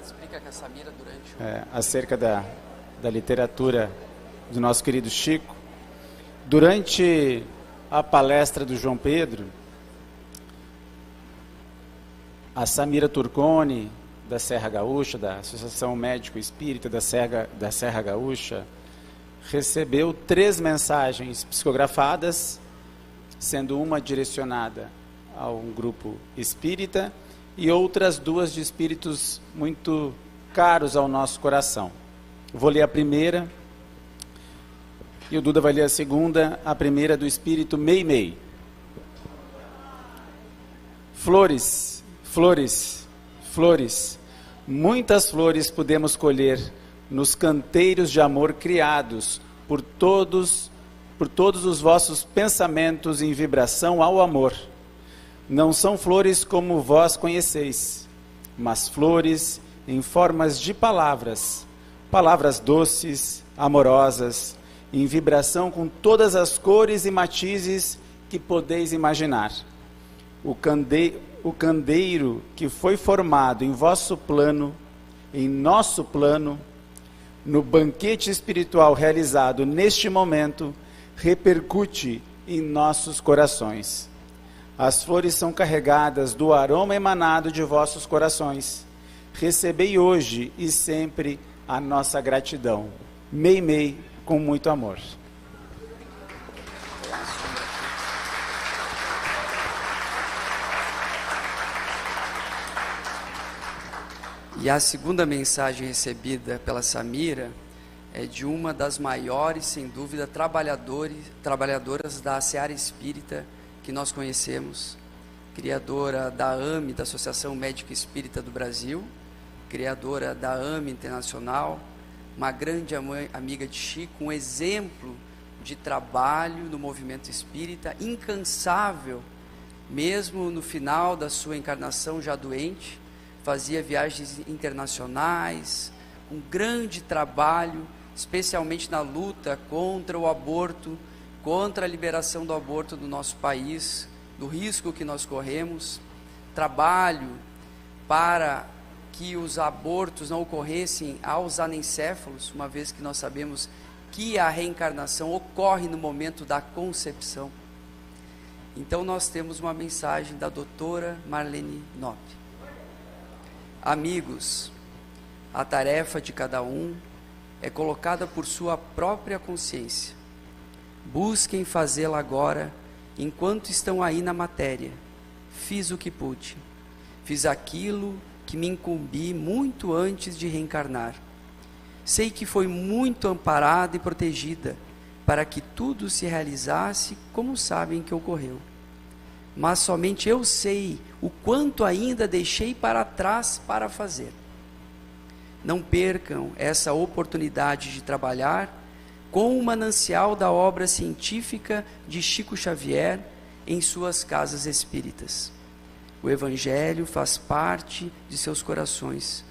Explica que essa mira durante o... acerca da literatura do nosso querido Chico. Durante a palestra do João Pedro, a Samira Turconi, da Serra Gaúcha, da Associação Médico Espírita da Serra Gaúcha, recebeu 3 mensagens psicografadas, sendo uma direcionada a um grupo espírita e outras 2 de espíritos muito caros ao nosso coração. Vou ler a primeira e o Duda vai ler a segunda. A primeira do espírito Meimei. Flores, flores, flores, muitas flores podemos colher nos canteiros de amor criados por todos os vossos pensamentos em vibração ao amor. Não são flores como vós conheceis, mas flores em formas de palavras, palavras doces, amorosas, em vibração com todas as cores e matizes que podeis imaginar. O candeeiro que foi formado em vosso plano, em nosso plano, no banquete espiritual realizado neste momento, repercute em nossos corações. As flores são carregadas do aroma emanado de vossos corações. Recebei hoje e sempre a nossa gratidão. Meimei com muito amor. E a segunda mensagem recebida pela Samira é de uma das maiores, sem dúvida, trabalhadoras da Seara Espírita que nós conhecemos, criadora da AME, da Associação Médica Espírita do Brasil, criadora da AME Internacional, uma grande amiga de Chico, um exemplo de trabalho no movimento espírita, incansável, mesmo no final da sua encarnação já doente, fazia viagens internacionais, um grande trabalho, especialmente na luta contra o aborto, contra a liberação do aborto no nosso país, do risco que nós corremos, trabalho para que os abortos não ocorressem aos anencéfalos, uma vez que nós sabemos que a reencarnação ocorre no momento da concepção. Então nós temos uma mensagem da doutora Marlene Nobre. Amigos, a tarefa de cada um é colocada por sua própria consciência. Busquem fazê-la agora, enquanto estão aí na matéria. Fiz o que pude. Fiz aquilo que me incumbi muito antes de reencarnar. Sei que foi muito amparada e protegida para que tudo se realizasse como sabem que ocorreu. Mas somente eu sei o quanto ainda deixei para trás para fazer. Não percam essa oportunidade de trabalhar com o manancial da obra científica de Chico Xavier em suas casas espíritas. O Evangelho faz parte de seus corações.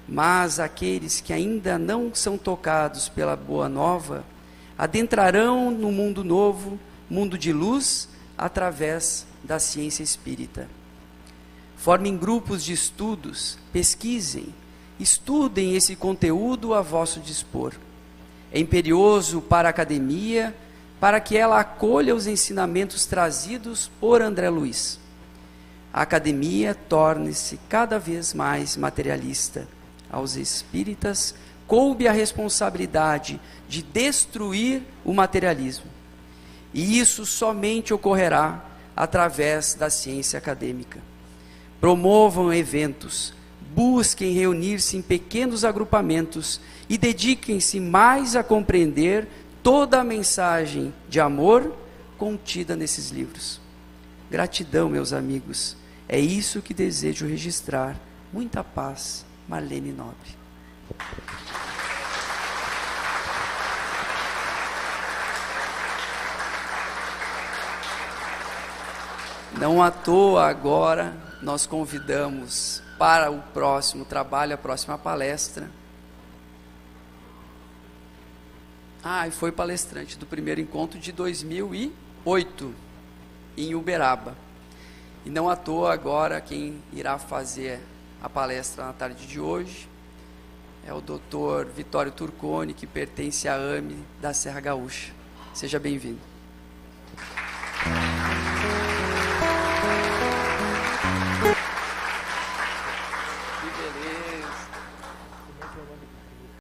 Mas aqueles que ainda não são tocados pela Boa Nova, adentrarão no mundo novo, mundo de luz, através da ciência espírita. Formem grupos de estudos, pesquisem, estudem esse conteúdo a vosso dispor. É imperioso para a academia, para que ela acolha os ensinamentos trazidos por André Luiz. A academia torne-se cada vez mais materialista. Aos espíritas coube a responsabilidade de destruir o materialismo. E isso somente ocorrerá através da ciência acadêmica. Promovam eventos, busquem reunir-se em pequenos agrupamentos e dediquem-se mais a compreender toda a mensagem de amor contida nesses livros. Gratidão, meus amigos, é isso que desejo registrar. Muita paz, Marlene Nobre. Não à toa agora nós convidamos para o próximo trabalho, a próxima palestra. E foi palestrante do primeiro encontro de 2008, em Uberaba. E não à toa agora quem irá fazer a palestra na tarde de hoje é o Dr. Vitório Turconi, que pertence à AME da Serra Gaúcha. Seja bem-vindo. Que beleza.